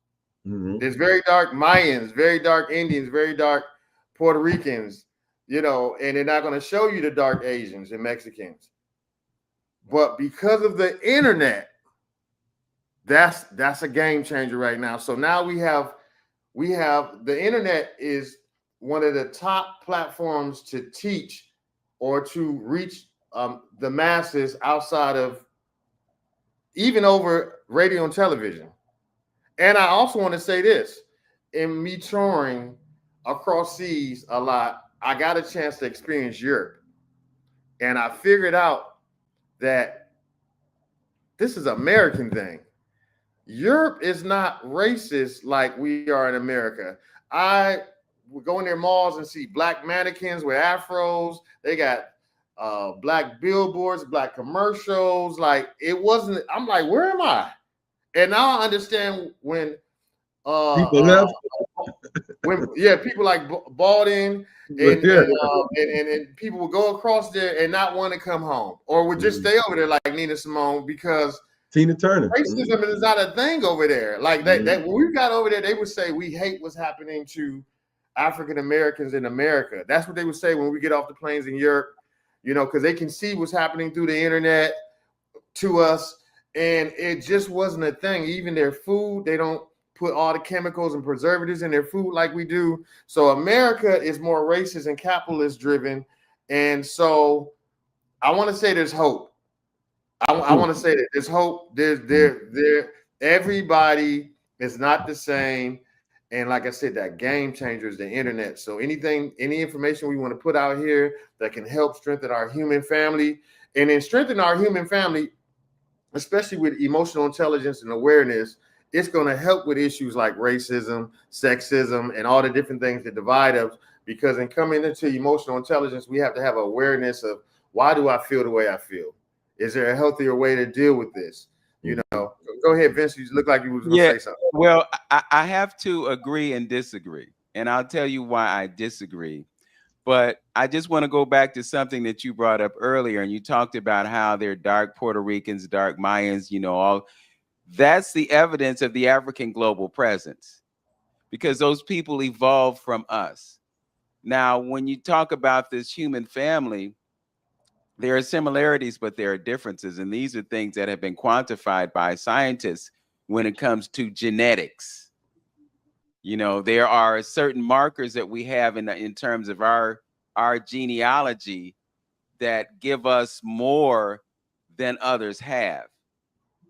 There's very dark Mayans, very dark Indians, very dark Puerto Ricans, and they're not going to show you the dark Asians and Mexicans. But because of the internet, that's a game changer right now. So now we have the internet is one of the top platforms to teach or to reach the masses outside of even over radio and television. And I also want to say this, in me touring across seas a lot, I got a chance to experience Europe. And I figured out that this is an American thing. Europe is not racist like we are in America. I would go in their malls and see black mannequins with afros. They got black billboards, black commercials. Like, it wasn't, I'm like, where am I? And now I understand when people left. People like Baldwin and people would go across there and not want to come home, or would just stay over there like Nina Simone, because Tina Turner. Racism is not a thing over there. Like Mhm. that when we got over there, they would say we hate what's happening to African Americans in America. That's what they would say when we get off the planes in Europe, you know, because they can see what's happening through the internet to us, and it just wasn't a thing. Even their food, they don't put all the chemicals and preservatives in their food like we do. So America is more racist and capitalist driven, and so I want to say there's hope. I want to say that there's hope. There. Everybody is not the same, and like I said, that game changer is the internet. So anything, any information we want to put out here that can help strengthen our human family, and then strengthen our human family, especially with emotional intelligence and awareness, it's going to help with issues like racism, sexism, and all the different things that divide us. Because in coming into emotional intelligence, we have to have awareness of why do I feel the way I feel. Is there a healthier way to deal with this? You know, go ahead, Vince. You look like you was going to say something. Well, I have to agree and disagree. And I'll tell you why I disagree. But I just want to go back to something that you brought up earlier. And you talked about how they're dark Puerto Ricans, dark Mayans, you know, all that's the evidence of the African global presence, because those people evolved from us. Now, when you talk about this human family, there are similarities, but there are differences. And these are things that have been quantified by scientists when it comes to genetics. You know, there are certain markers that we have in terms of our genealogy that give us more than others have.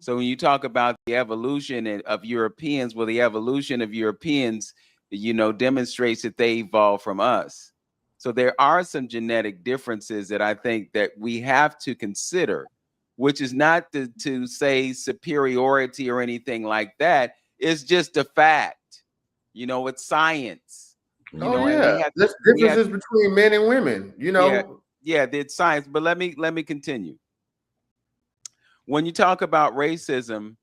So when you talk about the evolution of Europeans, well, the evolution of Europeans, you know, demonstrates that they evolved from us. So there are some genetic differences that I think that we have to consider, which is not to say superiority or anything like that. It's just a fact. You know, it's science. You know, and There's differences between men and women. You know, it's science. But let me continue. When you talk about racism,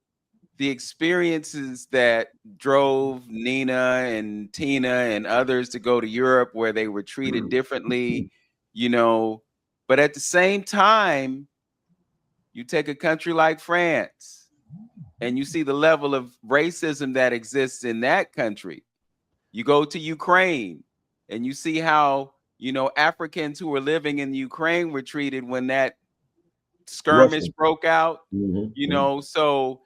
the experiences that drove Nina and Tina and others to go to Europe, where they were treated differently, you know, but at the same time, you take a country like France and you see the level of racism that exists in that country. You go to Ukraine and you see how, you know, Africans who were living in Ukraine were treated when that skirmish broke out, you know. So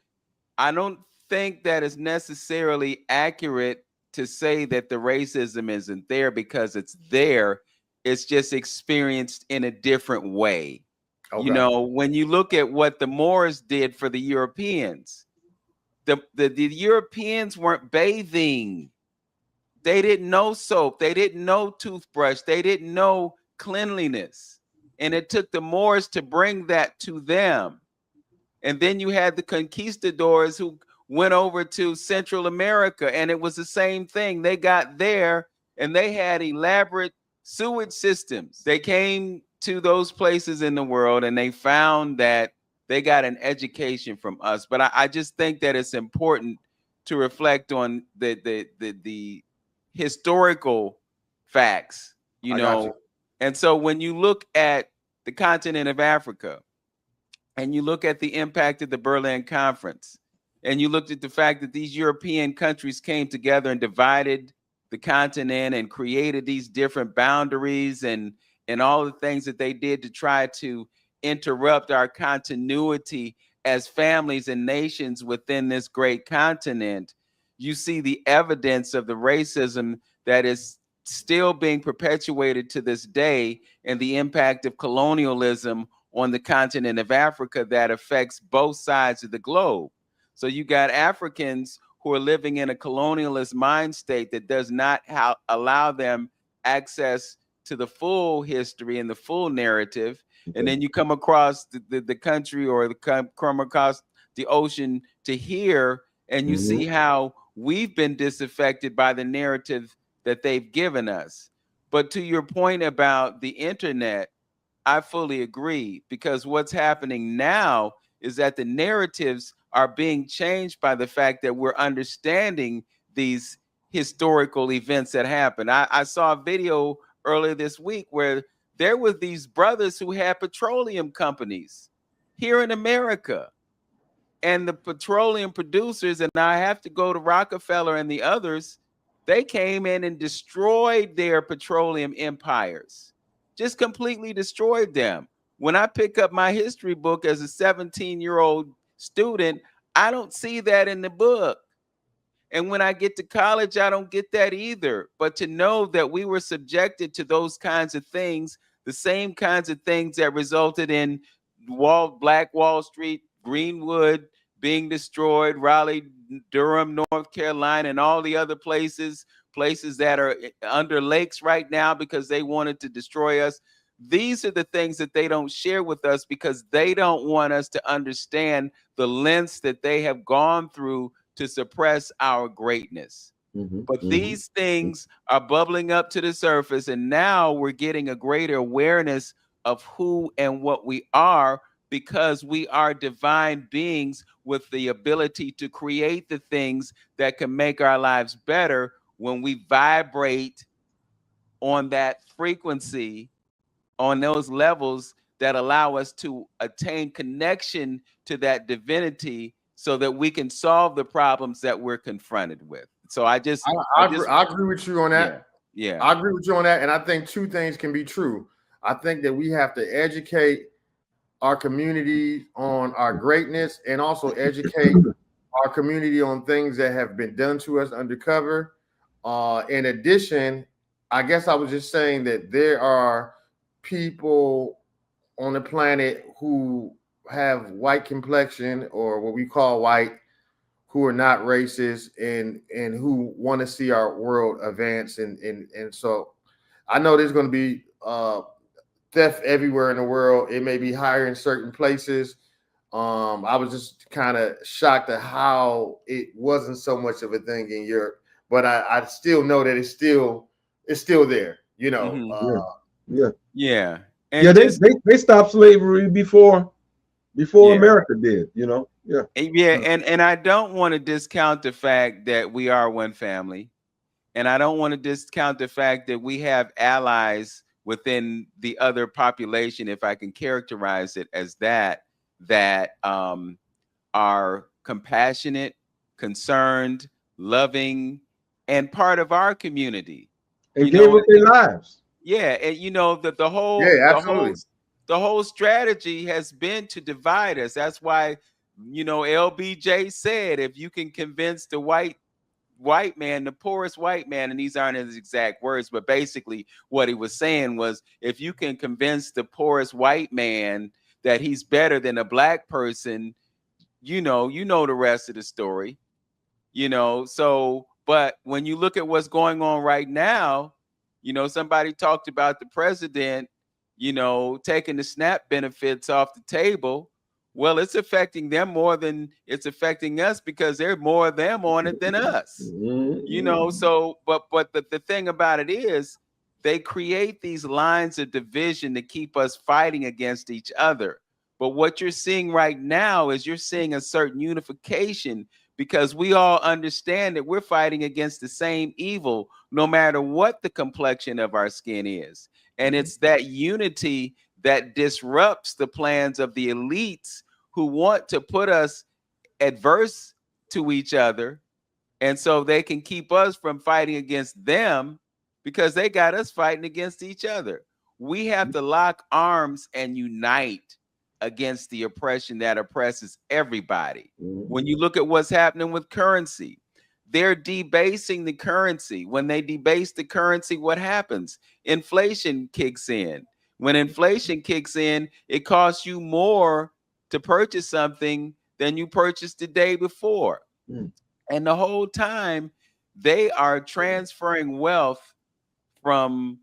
I don't think that it's necessarily accurate to say that the racism isn't there, because it's there. It's just experienced in a different way. Okay. You know, when you look at what the Moors did for the Europeans, the Europeans weren't bathing. They didn't know soap. They didn't know toothbrush. They didn't know cleanliness. And it took the Moors to bring that to them. And then you had the conquistadors who went over to Central America, and it was the same thing. They got there and they had elaborate sewage systems. They came to those places in the world and they found that they got an education from us. But I just think that it's important to reflect on the historical facts, you know. And so when you look at the continent of Africa, and you look at the impact of the Berlin Conference, and you looked at the fact that these European countries came together and divided the continent and created these different boundaries and all the things that they did to try to interrupt our continuity as families and nations within this great continent, you see the evidence of the racism that is still being perpetuated to this day, and the impact of colonialism on the continent of Africa that affects both sides of the globe. So you got Africans who are living in a colonialist mind state that does not allow them access to the full history and the full narrative. Okay. And then you come across the country, or come across the ocean to here, and you see how we've been disaffected by the narrative that they've given us. But to your point about the internet, I fully agree, because what's happening now is that the narratives are being changed by the fact that we're understanding these historical events that happen. I saw a video earlier this week where there were these brothers who had petroleum companies here in America. And the petroleum producers, and I have to go to Rockefeller and the others, they came in and destroyed their petroleum empires, just completely destroyed them. When I pick up my history book as a 17-year-old student, I don't see that in the book. And when I get to college, I don't get that either. But to know that we were subjected to those kinds of things, the same kinds of things that resulted in Black Wall Street, Greenwood being destroyed, Raleigh, Durham, North Carolina, and all the other places that are under lakes right now because they wanted to destroy us. These are the things that they don't share with us because they don't want us to understand the lengths that they have gone through to suppress our greatness. But these things are bubbling up to the surface, and now we're getting a greater awareness of who and what we are, because we are divine beings with the ability to create the things that can make our lives better when we vibrate on that frequency, on those levels that allow us to attain connection to that divinity so that we can solve the problems that we're confronted with. So I agree with you on that. Yeah. I agree with you on that. And I think two things can be true. I think that we have to educate our community on our greatness and also educate our community on things that have been done to us undercover. In addition, I guess I was just saying that there are people on the planet who have white complexion, or what we call white, who are not racist and who want to see our world advance. And so I know there's going to be theft everywhere in the world. It may be higher in certain places. I was just kind of shocked at how it wasn't so much of a thing in Europe, but I still know that it's still there, you know. Yeah. And yeah, they stopped slavery before America did, you know. And I don't want to discount the fact that we are one family, and I don't want to discount the fact that we have allies within the other population, if I can characterize it as that are compassionate, concerned, loving, and part of our community, and gave up their lives. Yeah, and you know that the whole strategy has been to divide us. That's why, you know, LBJ said, if you can convince the white man, the poorest white man, and these aren't his exact words, but basically what he was saying was, if you can convince the poorest white man that he's better than a black person, you know the rest of the story, you know. So, but when you look at what's going on right now, you know, somebody talked about the president, you know, taking the SNAP benefits off the table. Well, it's affecting them more than it's affecting us because there are more of them on it than us, you know. So, but the thing about it is, they create these lines of division to keep us fighting against each other. But what you're seeing right now is you're seeing a certain unification, because we all understand that we're fighting against the same evil, no matter what the complexion of our skin is. And it's that unity that disrupts the plans of the elites who want to put us adverse to each other. And so they can keep us from fighting against them, because they got us fighting against each other. We have to lock arms and unite against the oppression that oppresses everybody. When you look at what's happening with currency, they're debasing the currency. When they debase the currency, what happens? Inflation kicks in. When inflation kicks in, it costs you more to purchase something than you purchased the day before. And the whole time, they are transferring wealth from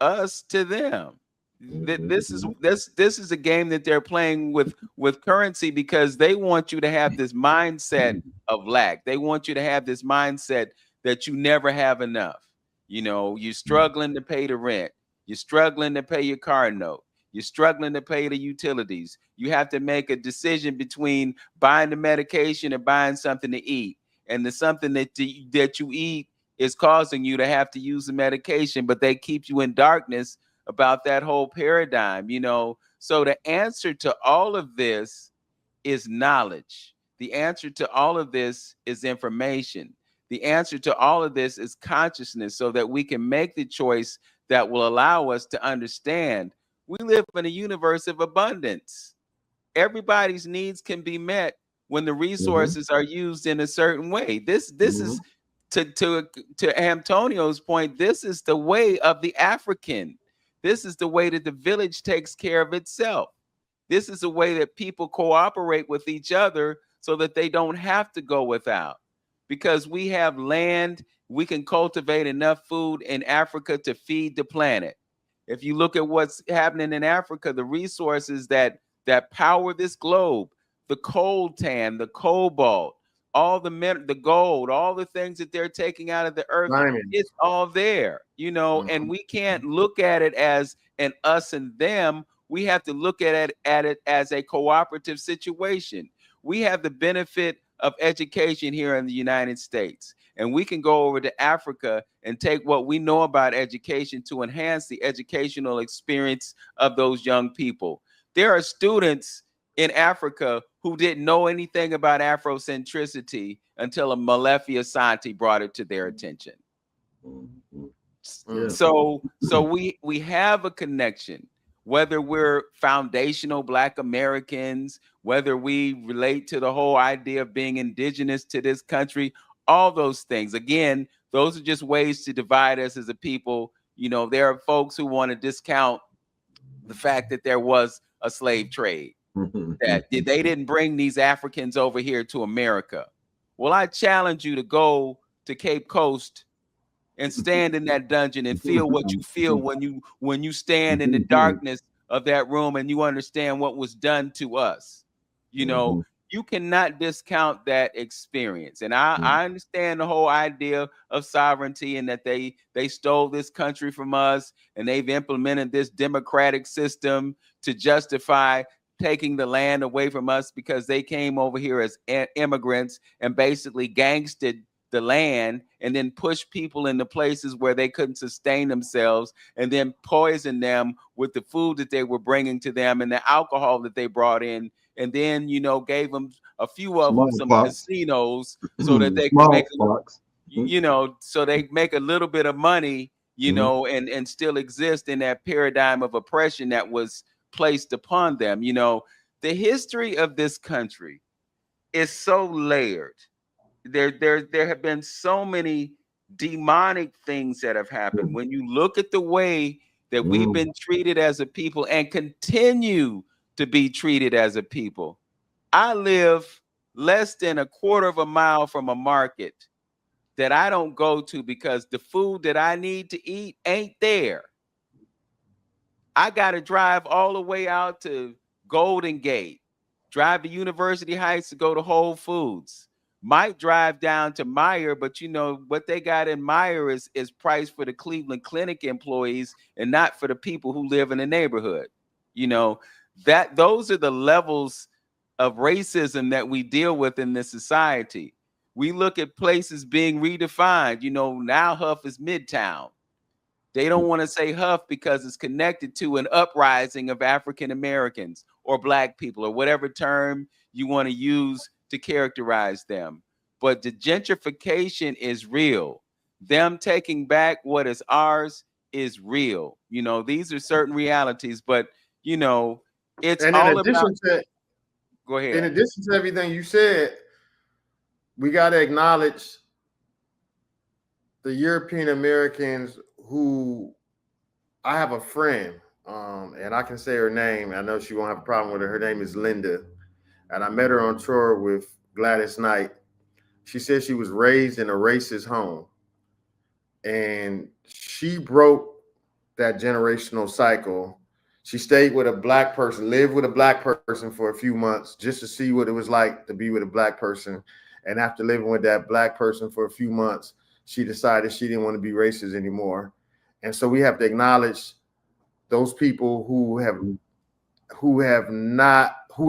us to them. This is a game that they're playing with currency, because they want you to have this mindset of lack. They want you to have this mindset that you never have enough. You know, you're struggling to pay the rent. You're struggling to pay your car note. You're struggling to pay the utilities. You have to make a decision between buying the medication and buying something to eat. And the something that you eat is causing you to have to use the medication, but they keep you in darkness about that whole paradigm, you know. So the answer to all of this is knowledge. The answer to all of this is information. The answer to all of this is consciousness, so that we can make the choice that will allow us to understand we live in a universe of abundance. Everybody's needs can be met when the resources are used in a certain way. This is to Antonio's point, this is the way of the African. This is the way that the village takes care of itself. This is a way that people cooperate with each other so that they don't have to go without. Because we have land, we can cultivate enough food in Africa to feed the planet. If you look at what's happening in Africa, the resources that power this globe, the coltan, the cobalt, all the gold, all the things that they're taking out of the earth, it's all there, you know, and we can't look at it as an us and them. We have to look at it as a cooperative situation. We have the benefit of education here in the United States, and we can go over to Africa and take what we know about education to enhance the educational experience of those young people. There are students in Africa who didn't know anything about Afrocentricity until a Malefi Asante brought it to their attention. So we have a connection, whether we're foundational Black Americans, whether we relate to the whole idea of being indigenous to this country, all those things. Again, those are just ways to divide us as a people. You know, there are folks who want to discount the fact that there was a slave trade, that they didn't bring these Africans over here to America. Well, I challenge you to go to Cape Coast and stand in that dungeon and feel what you feel when you stand in the darkness of that room and you understand what was done to us. You know, you cannot discount that experience. And I understand the whole idea of sovereignty and that they stole this country from us and they've implemented this democratic system to justify taking the land away from us because they came over here as immigrants and basically gangstered the land and then push people into places where they couldn't sustain themselves and then poison them with the food that they were bringing to them and the alcohol that they brought in, and then, you know, gave them a few of them some casinos so that they could make, you know, so they make a little bit of money, you know, and still exist in that paradigm of oppression that was placed upon them. You know, the history of this country is so layered. There have been so many demonic things that have happened. When you look at the way that we've been treated as a people and continue to be treated as a people. I live less than a quarter of a mile from a market that I don't go to because the food that I need to eat ain't there. I got to drive all the way out to Golden Gate, drive to University Heights to go to Whole Foods. Might drive down to Meyer, but you know what they got in Meyer is priced for the Cleveland Clinic employees and not for the people who live in the neighborhood. You know, that those are the levels of racism that we deal with in this society. We look at places being redefined. You know, now Huff is Midtown. They don't want to say Huff because it's connected to an uprising of African Americans or Black people or whatever term you want to use to characterize them. But the gentrification is real. Them taking back what is ours is real. You know, these are certain realities, but you know, it's and all in addition about. To, go ahead. In addition to everything you said, we got to acknowledge the European Americans who, I have a friend, and I can say her name. I know she won't have a problem with it. Her name is Linda. And I met her on tour with Gladys Knight. She said she was raised in a racist home. And she broke that generational cycle. She stayed with a Black person, lived with a Black person for a few months just to see what it was like to be with a Black person. And after living with that Black person for a few months, she decided she didn't want to be racist anymore. And so we have to acknowledge those people who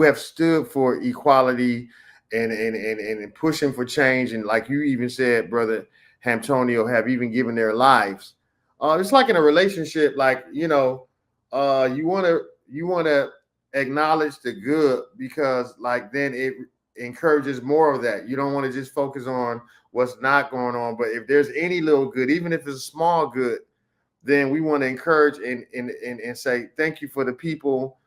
have stood for equality and pushing for change. And like you even said, Brother Antonio, have even given their lives. It's like in a relationship, like, you know, you want to acknowledge the good, because like then it encourages more of that. You don't want to just focus on what's not going on, but if there's any little good, even if it's a small good, then we want to encourage and say thank you for the people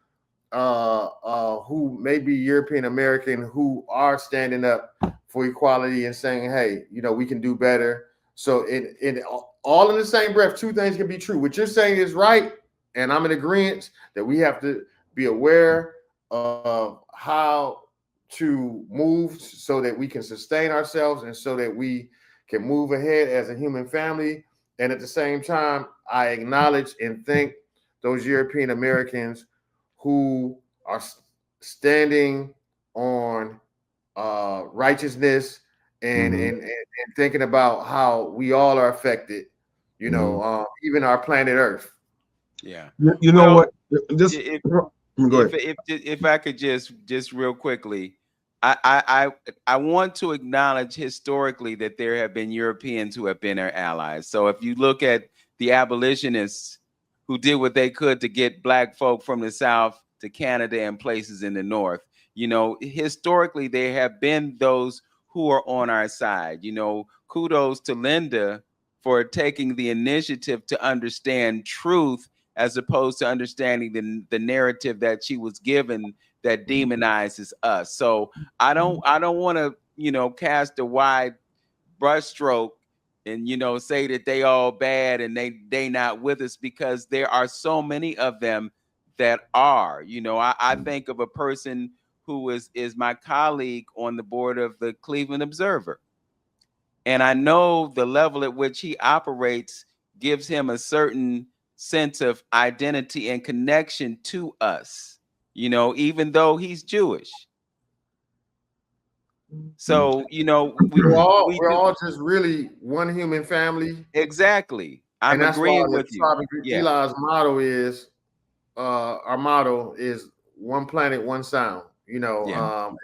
who may be European American who are standing up for equality and saying, hey, you know, we can do better. So in all in the same breath, two things can be true. What you're saying is right, and I'm in agreement that we have to be aware of how to move so that we can sustain ourselves and so that we can move ahead as a human family. And at the same time, I acknowledge and thank those European Americans who are standing on righteousness and thinking about how we all are affected, you know, even our planet Earth. Yeah. You know what? This If I could just real quickly, I want to acknowledge historically that there have been Europeans who have been our allies. So if you look at the abolitionists who did what they could to get Black folk from the South to Canada and places in the North, you know, historically there have been those who are on our side. You know, kudos to Linda for taking the initiative to understand truth as opposed to understanding the narrative that she was given that demonizes us. So I don't want to, you know, cast a wide brushstroke and, you know, say that they all bad and they not with us, because there are so many of them that are. You know, I think of a person who is my colleague on the board of the Cleveland Observer. And I know the level at which he operates gives him a certain sense of identity and connection to us, you know, even though he's Jewish. So, you know, we're all just really one human family. Exactly. I'm agreeing with you. Eli's motto is our motto is one planet, one sound, you know,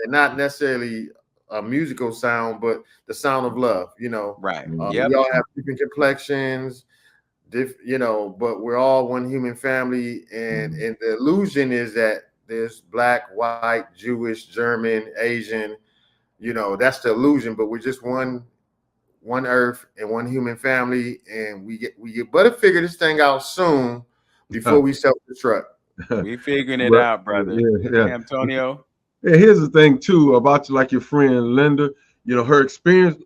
and not necessarily a musical sound, but the sound of love, you know. Right. We all have different complexions, you know, but we're all one human family. And the illusion is that there's Black, white, Jewish, German, Asian, you know, that's the illusion, but we're just one earth and one human family. And we better figure this thing out soon before we self-destruct. We figuring it out, brother. Yeah. Antonio. Yeah, here's the thing too about like your friend Linda. You know, her experience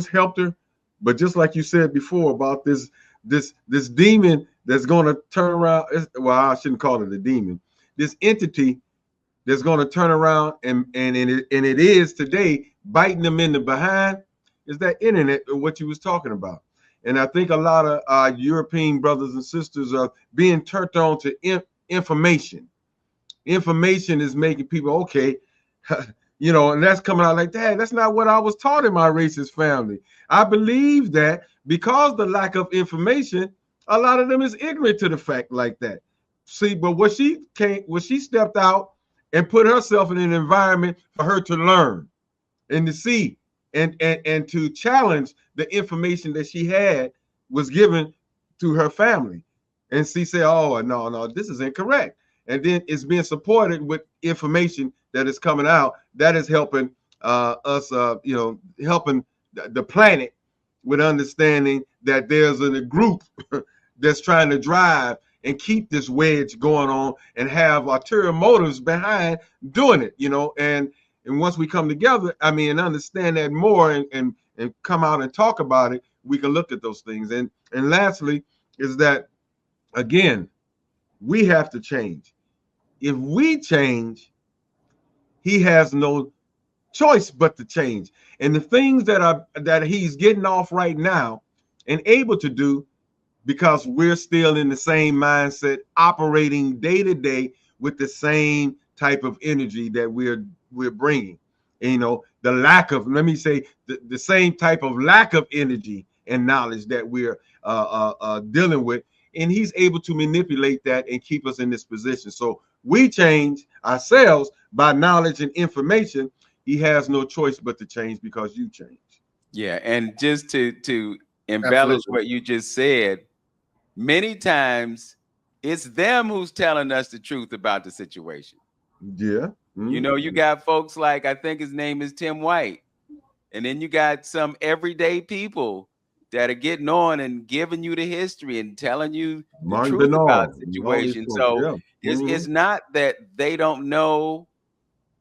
helped her. But just like you said before about this demon that's going to turn around. Well, I shouldn't call it a demon. This entity that's going to turn around and it is today biting them in the behind is that internet, what you was talking about. And I think a lot of our European brothers and sisters are being turned on to information. Information is making people, okay, you know, and that's coming out like, Dad, that's not what I was taught in my racist family. I believe that because the lack of information, a lot of them is ignorant to the fact like that. See, but what she stepped out and put herself in an environment for her to learn and to see and to challenge the information that she had was given to her family. And she said, oh, no, this is incorrect. And then it's being supported with information that is coming out that is helping us, you know, helping the planet with understanding that there's a group that's trying to drive and keep this wedge going on and have ulterior motives behind doing it, you know. And once we come together, I mean, and understand that more and come out and talk about it, we can look at those things. And lastly is that, again, we have to change. If we change, he has no choice but to change. And the things that he's getting off right now and able to do, because we're still in the same mindset, operating day to day with the same type of energy that we're bringing. And, you know, the lack of, let me say, the same type of lack of energy and knowledge that we're dealing with. And he's able to manipulate that and keep us in this position. So we change ourselves by knowledge and information. He has no choice but to change because you change. Yeah, and just to embellish what you just said, many times It's them who's telling us the truth about the situation. Yeah. You know, you got folks like, I think his name is Tim White. And then you got some everyday people that are getting on and giving you the history and telling you the Martin truth about Denard the and all these situation. folks. So Yeah. it's not that they don't know,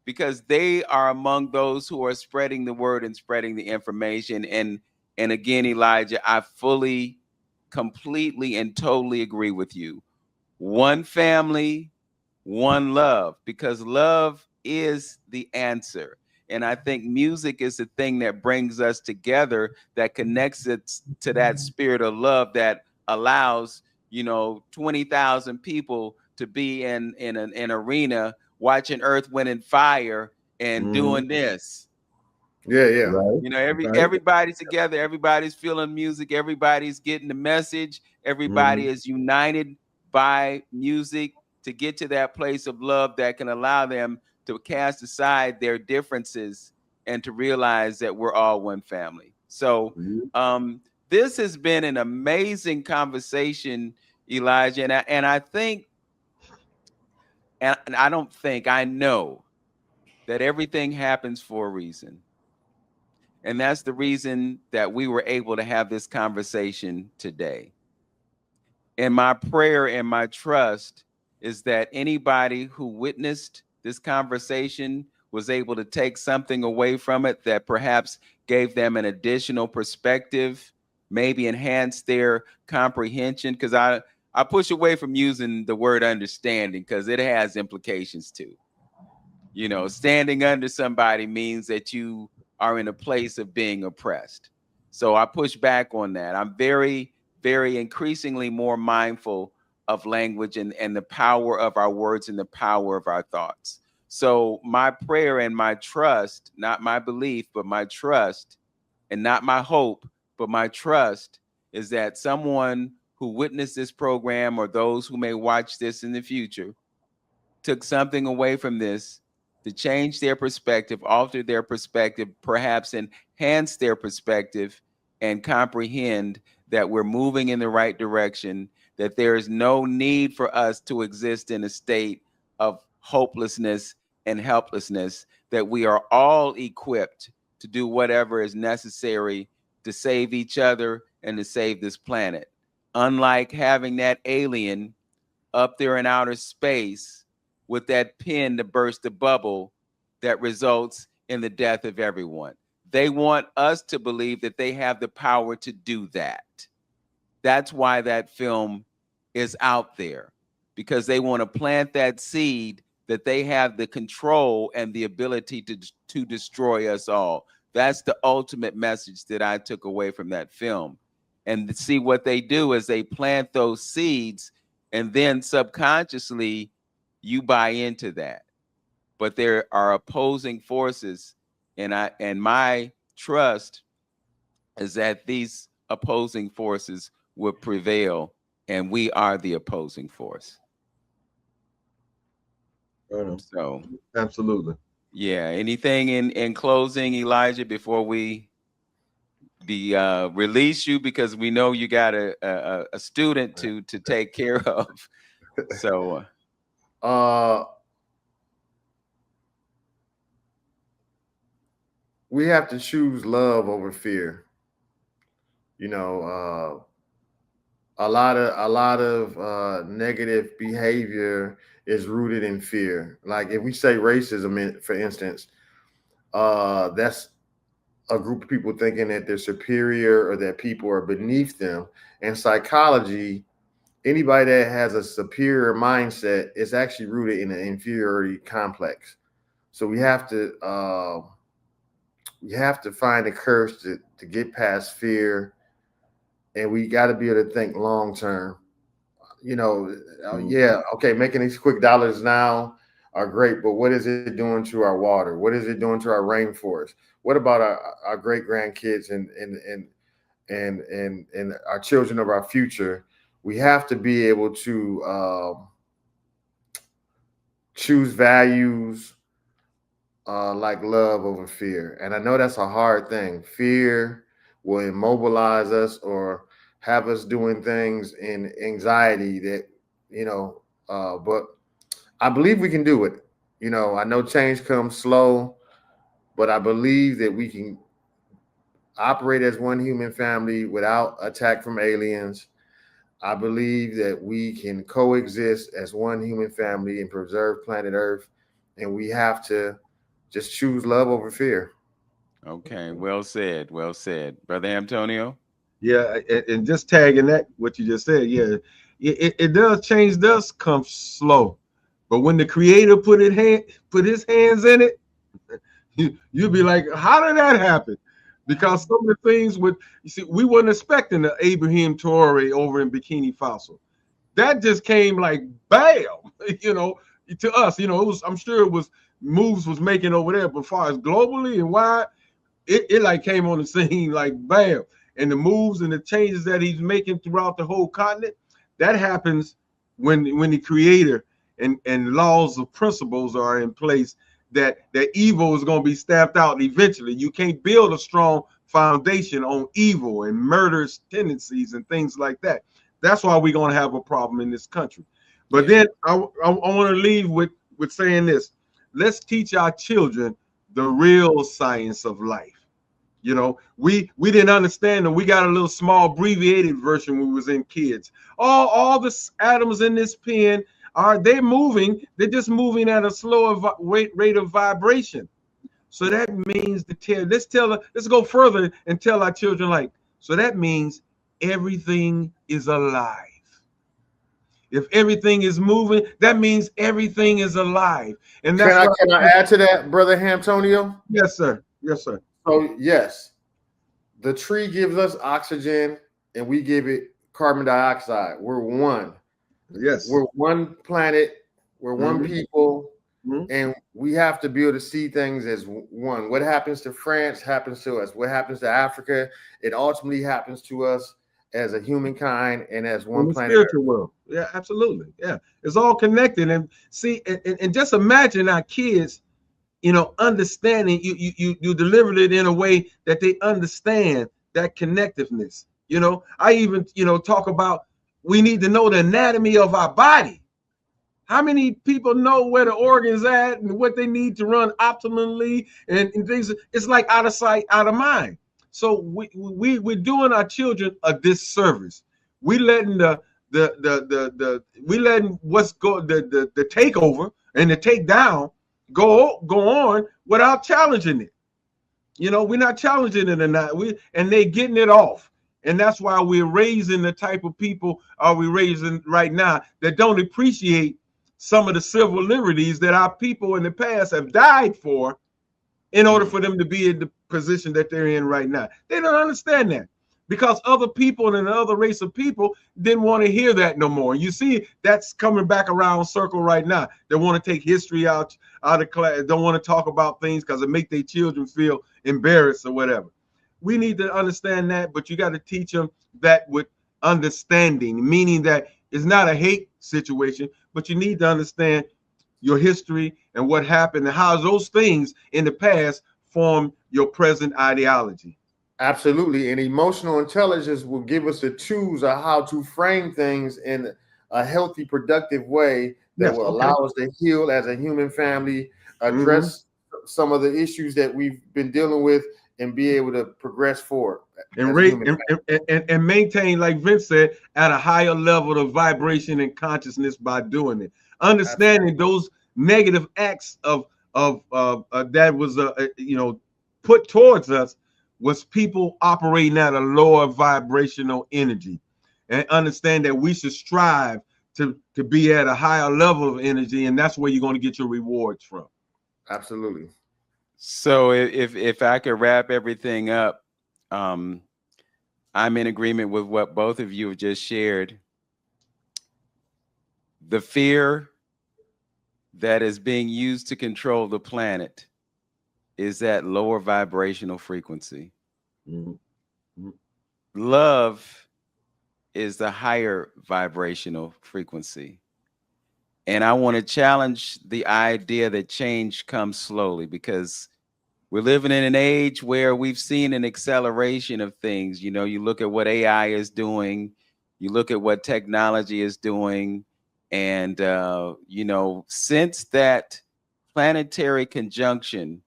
because they are among those who are spreading the word and spreading the information. And again, Elijah, I fully, completely, and totally agree with you. One family, one love, because love is the answer. And I think music is the thing that brings us together, that connects it to that spirit of love that allows, 20,000 people to be in an arena watching Earth, Wind, and Fire and doing this. Yeah, yeah. Right. Right. Everybody's together, everybody's feeling music, everybody's getting the message, everybody Mhm. is united by music to get to that place of love that can allow them to cast aside their differences and to realize that we're all one family. So this has been an amazing conversation, Elijah, and I think, and I don't think, I know that everything happens for a reason. And that's the reason that we were able to have this conversation today. And my prayer and my trust is that anybody who witnessed this conversation was able to take something away from it that perhaps gave them an additional perspective, maybe enhance their comprehension. Because I push away from using the word understanding, because it has implications too. Standing under somebody means that you are in a place of being oppressed. So I push back on that. I'm very, very increasingly more mindful of language and the power of our words and the power of our thoughts. So my prayer and my trust, not my belief, but my trust, and not my hope, but my trust, is that someone who witnessed this program, or those who may watch this in the future, took something away from this to change their perspective, alter their perspective, perhaps enhance their perspective, and comprehend that we're moving in the right direction, that there is no need for us to exist in a state of hopelessness and helplessness, that we are all equipped to do whatever is necessary to save each other and to save this planet. Unlike having that alien up there in outer space with that pin to burst the bubble that results in the death of everyone. They want us to believe that they have the power to do that. That's why that film is out there, because they want to plant that seed that they have the control and the ability to destroy us all. That's the ultimate message that I took away from that film. And see, what they do is they plant those seeds, and then subconsciously you buy into that. But there are opposing forces, and my trust is that these opposing forces will prevail, and we are the opposing force. So, Absolutely. yeah. Anything in closing, Elijah, before we release you, because we know you got a student to take care of. So, Uh, we have to choose love over fear. You know, a lot of negative behavior is rooted in fear. Like if we say racism, for instance, that's a group of people thinking that they're superior or that people are beneath them. In psychology, anybody that has a superior mindset is actually rooted in an inferiority complex. So we have to find the courage to get past fear, and we got to be able to think long term. Yeah, okay, making these quick dollars now are great, but what is it doing to our water? What is it doing to our rainforest? What about our great grandkids and our children of our future? We have to be able to choose values like love over fear. And I know that's a hard thing. Fear will immobilize us or have us doing things in anxiety that But I believe we can do it. I know change comes slow, but I believe that we can operate as one human family without attack from aliens. I believe that we can coexist as one human family and preserve planet Earth. And we have to just choose love over fear. Okay, well said. Well said. Brother Antonio? Yeah, and just tagging that what you just said, yeah, it does change does come slow, but when the creator put his hands in it, you'd be like, how did that happen? Because some of the things with you see, we weren't expecting the Abraham Traore over in Bikini Faso. That just came like bam, you know, to us. It was, I'm sure it was moves was making over there, but as far as globally and wide, it like came on the scene like bam. And the moves and the changes that he's making throughout the whole continent, that happens when the creator and laws of principles are in place that evil is going to be stamped out eventually. You can't build a strong foundation on evil and murderous tendencies and things like that. That's why we're going to have a problem in this country. But then I want to leave with saying this. Let's teach our children the real science of life. We didn't understand them. We got a little small abbreviated version when we was in kids. All the atoms in this pen they're moving. They're just moving at a slower rate of vibration. So that means let's go further and tell our children so that means everything is alive. If everything is moving, that means everything is alive. And that's can I add to that, Brother Antonio? Yes, sir. Yes, sir. So yes, the tree gives us oxygen and we give it carbon dioxide. We're one. Yes. We're one planet. We're one people. And we have to be able to see things as one. What happens to France happens to us. What happens to Africa, it ultimately happens to us as a humankind and as one in the planet. Spiritual world. Yeah, absolutely. Yeah. It's all connected. And see, and just imagine our kids, understanding you delivered it in a way that they understand that connectiveness. I even talk about we need to know the anatomy of our body. How many people know where the organs at and what they need to run optimally and things? It's like out of sight, out of mind. So we're doing our children a disservice. We letting we letting the takeover and the takedown go on without challenging it. We're not challenging it or not. And they getting it off. And that's why we're raising the type of people we're raising right now that don't appreciate some of the civil liberties that our people in the past have died for in order for them to be in the position that they're in right now. They don't understand that because other people and another race of people didn't want to hear that no more. You see, that's coming back around circle right now. They want to take history out of class, don't want to talk about things because it make their children feel embarrassed or whatever. We need to understand that, but you got to teach them that with understanding, meaning that it's not a hate situation, but you need to understand your history and what happened and how those things in the past form your present ideology. Absolutely. And emotional intelligence will give us the tools of how to frame things in a healthy, productive way that will allow us to heal as a human family, address some of the issues that we've been dealing with, and be able to progress forward and maintain, like Vince said, at a higher level of vibration and consciousness by doing it. Understanding those negative acts of that was put towards us was people operating at a lower vibrational energy, and understand that we should strive to be at a higher level of energy, and that's where you're going to get your rewards from. Absolutely. So if I could wrap everything up, I'm in agreement with what both of you have just shared. The fear that is being used to control the planet is that lower vibrational frequency. Love is the higher vibrational frequency. And I want to challenge the idea that change comes slowly, because we're living in an age where we've seen an acceleration of things. You look at what AI is doing, you look at what technology is doing, And, you know, since that planetary conjunction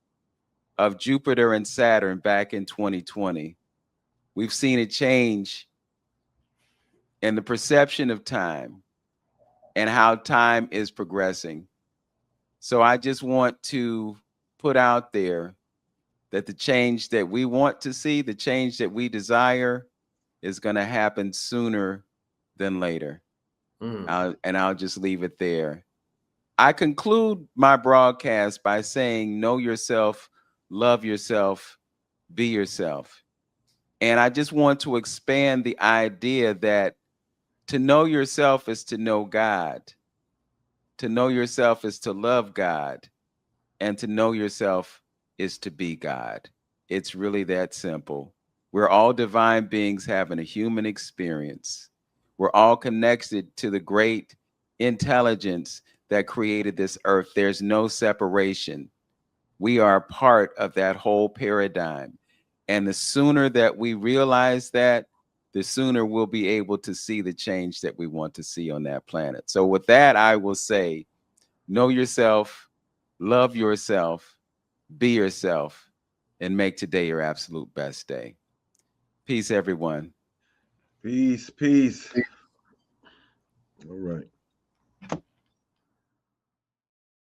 of Jupiter and Saturn back in 2020, we've seen a change in the perception of time and how time is progressing. So I just want to put out there that the change that we want to see, the change that we desire, is going to happen sooner than later. And I'll just leave it there. I conclude my broadcast by saying, know yourself, love yourself, be yourself. And I just want to expand the idea that to know yourself is to know God. To know yourself is to love God. And to know yourself is to be God. It's really that simple. We're all divine beings having a human experience. We're all connected to the great intelligence that created this earth. There's no separation. We are part of that whole paradigm. And the sooner that we realize that, the sooner we'll be able to see the change that we want to see on that planet. So with that, I will say, know yourself, love yourself, be yourself, and make today your absolute best day. Peace, everyone. Peace, peace.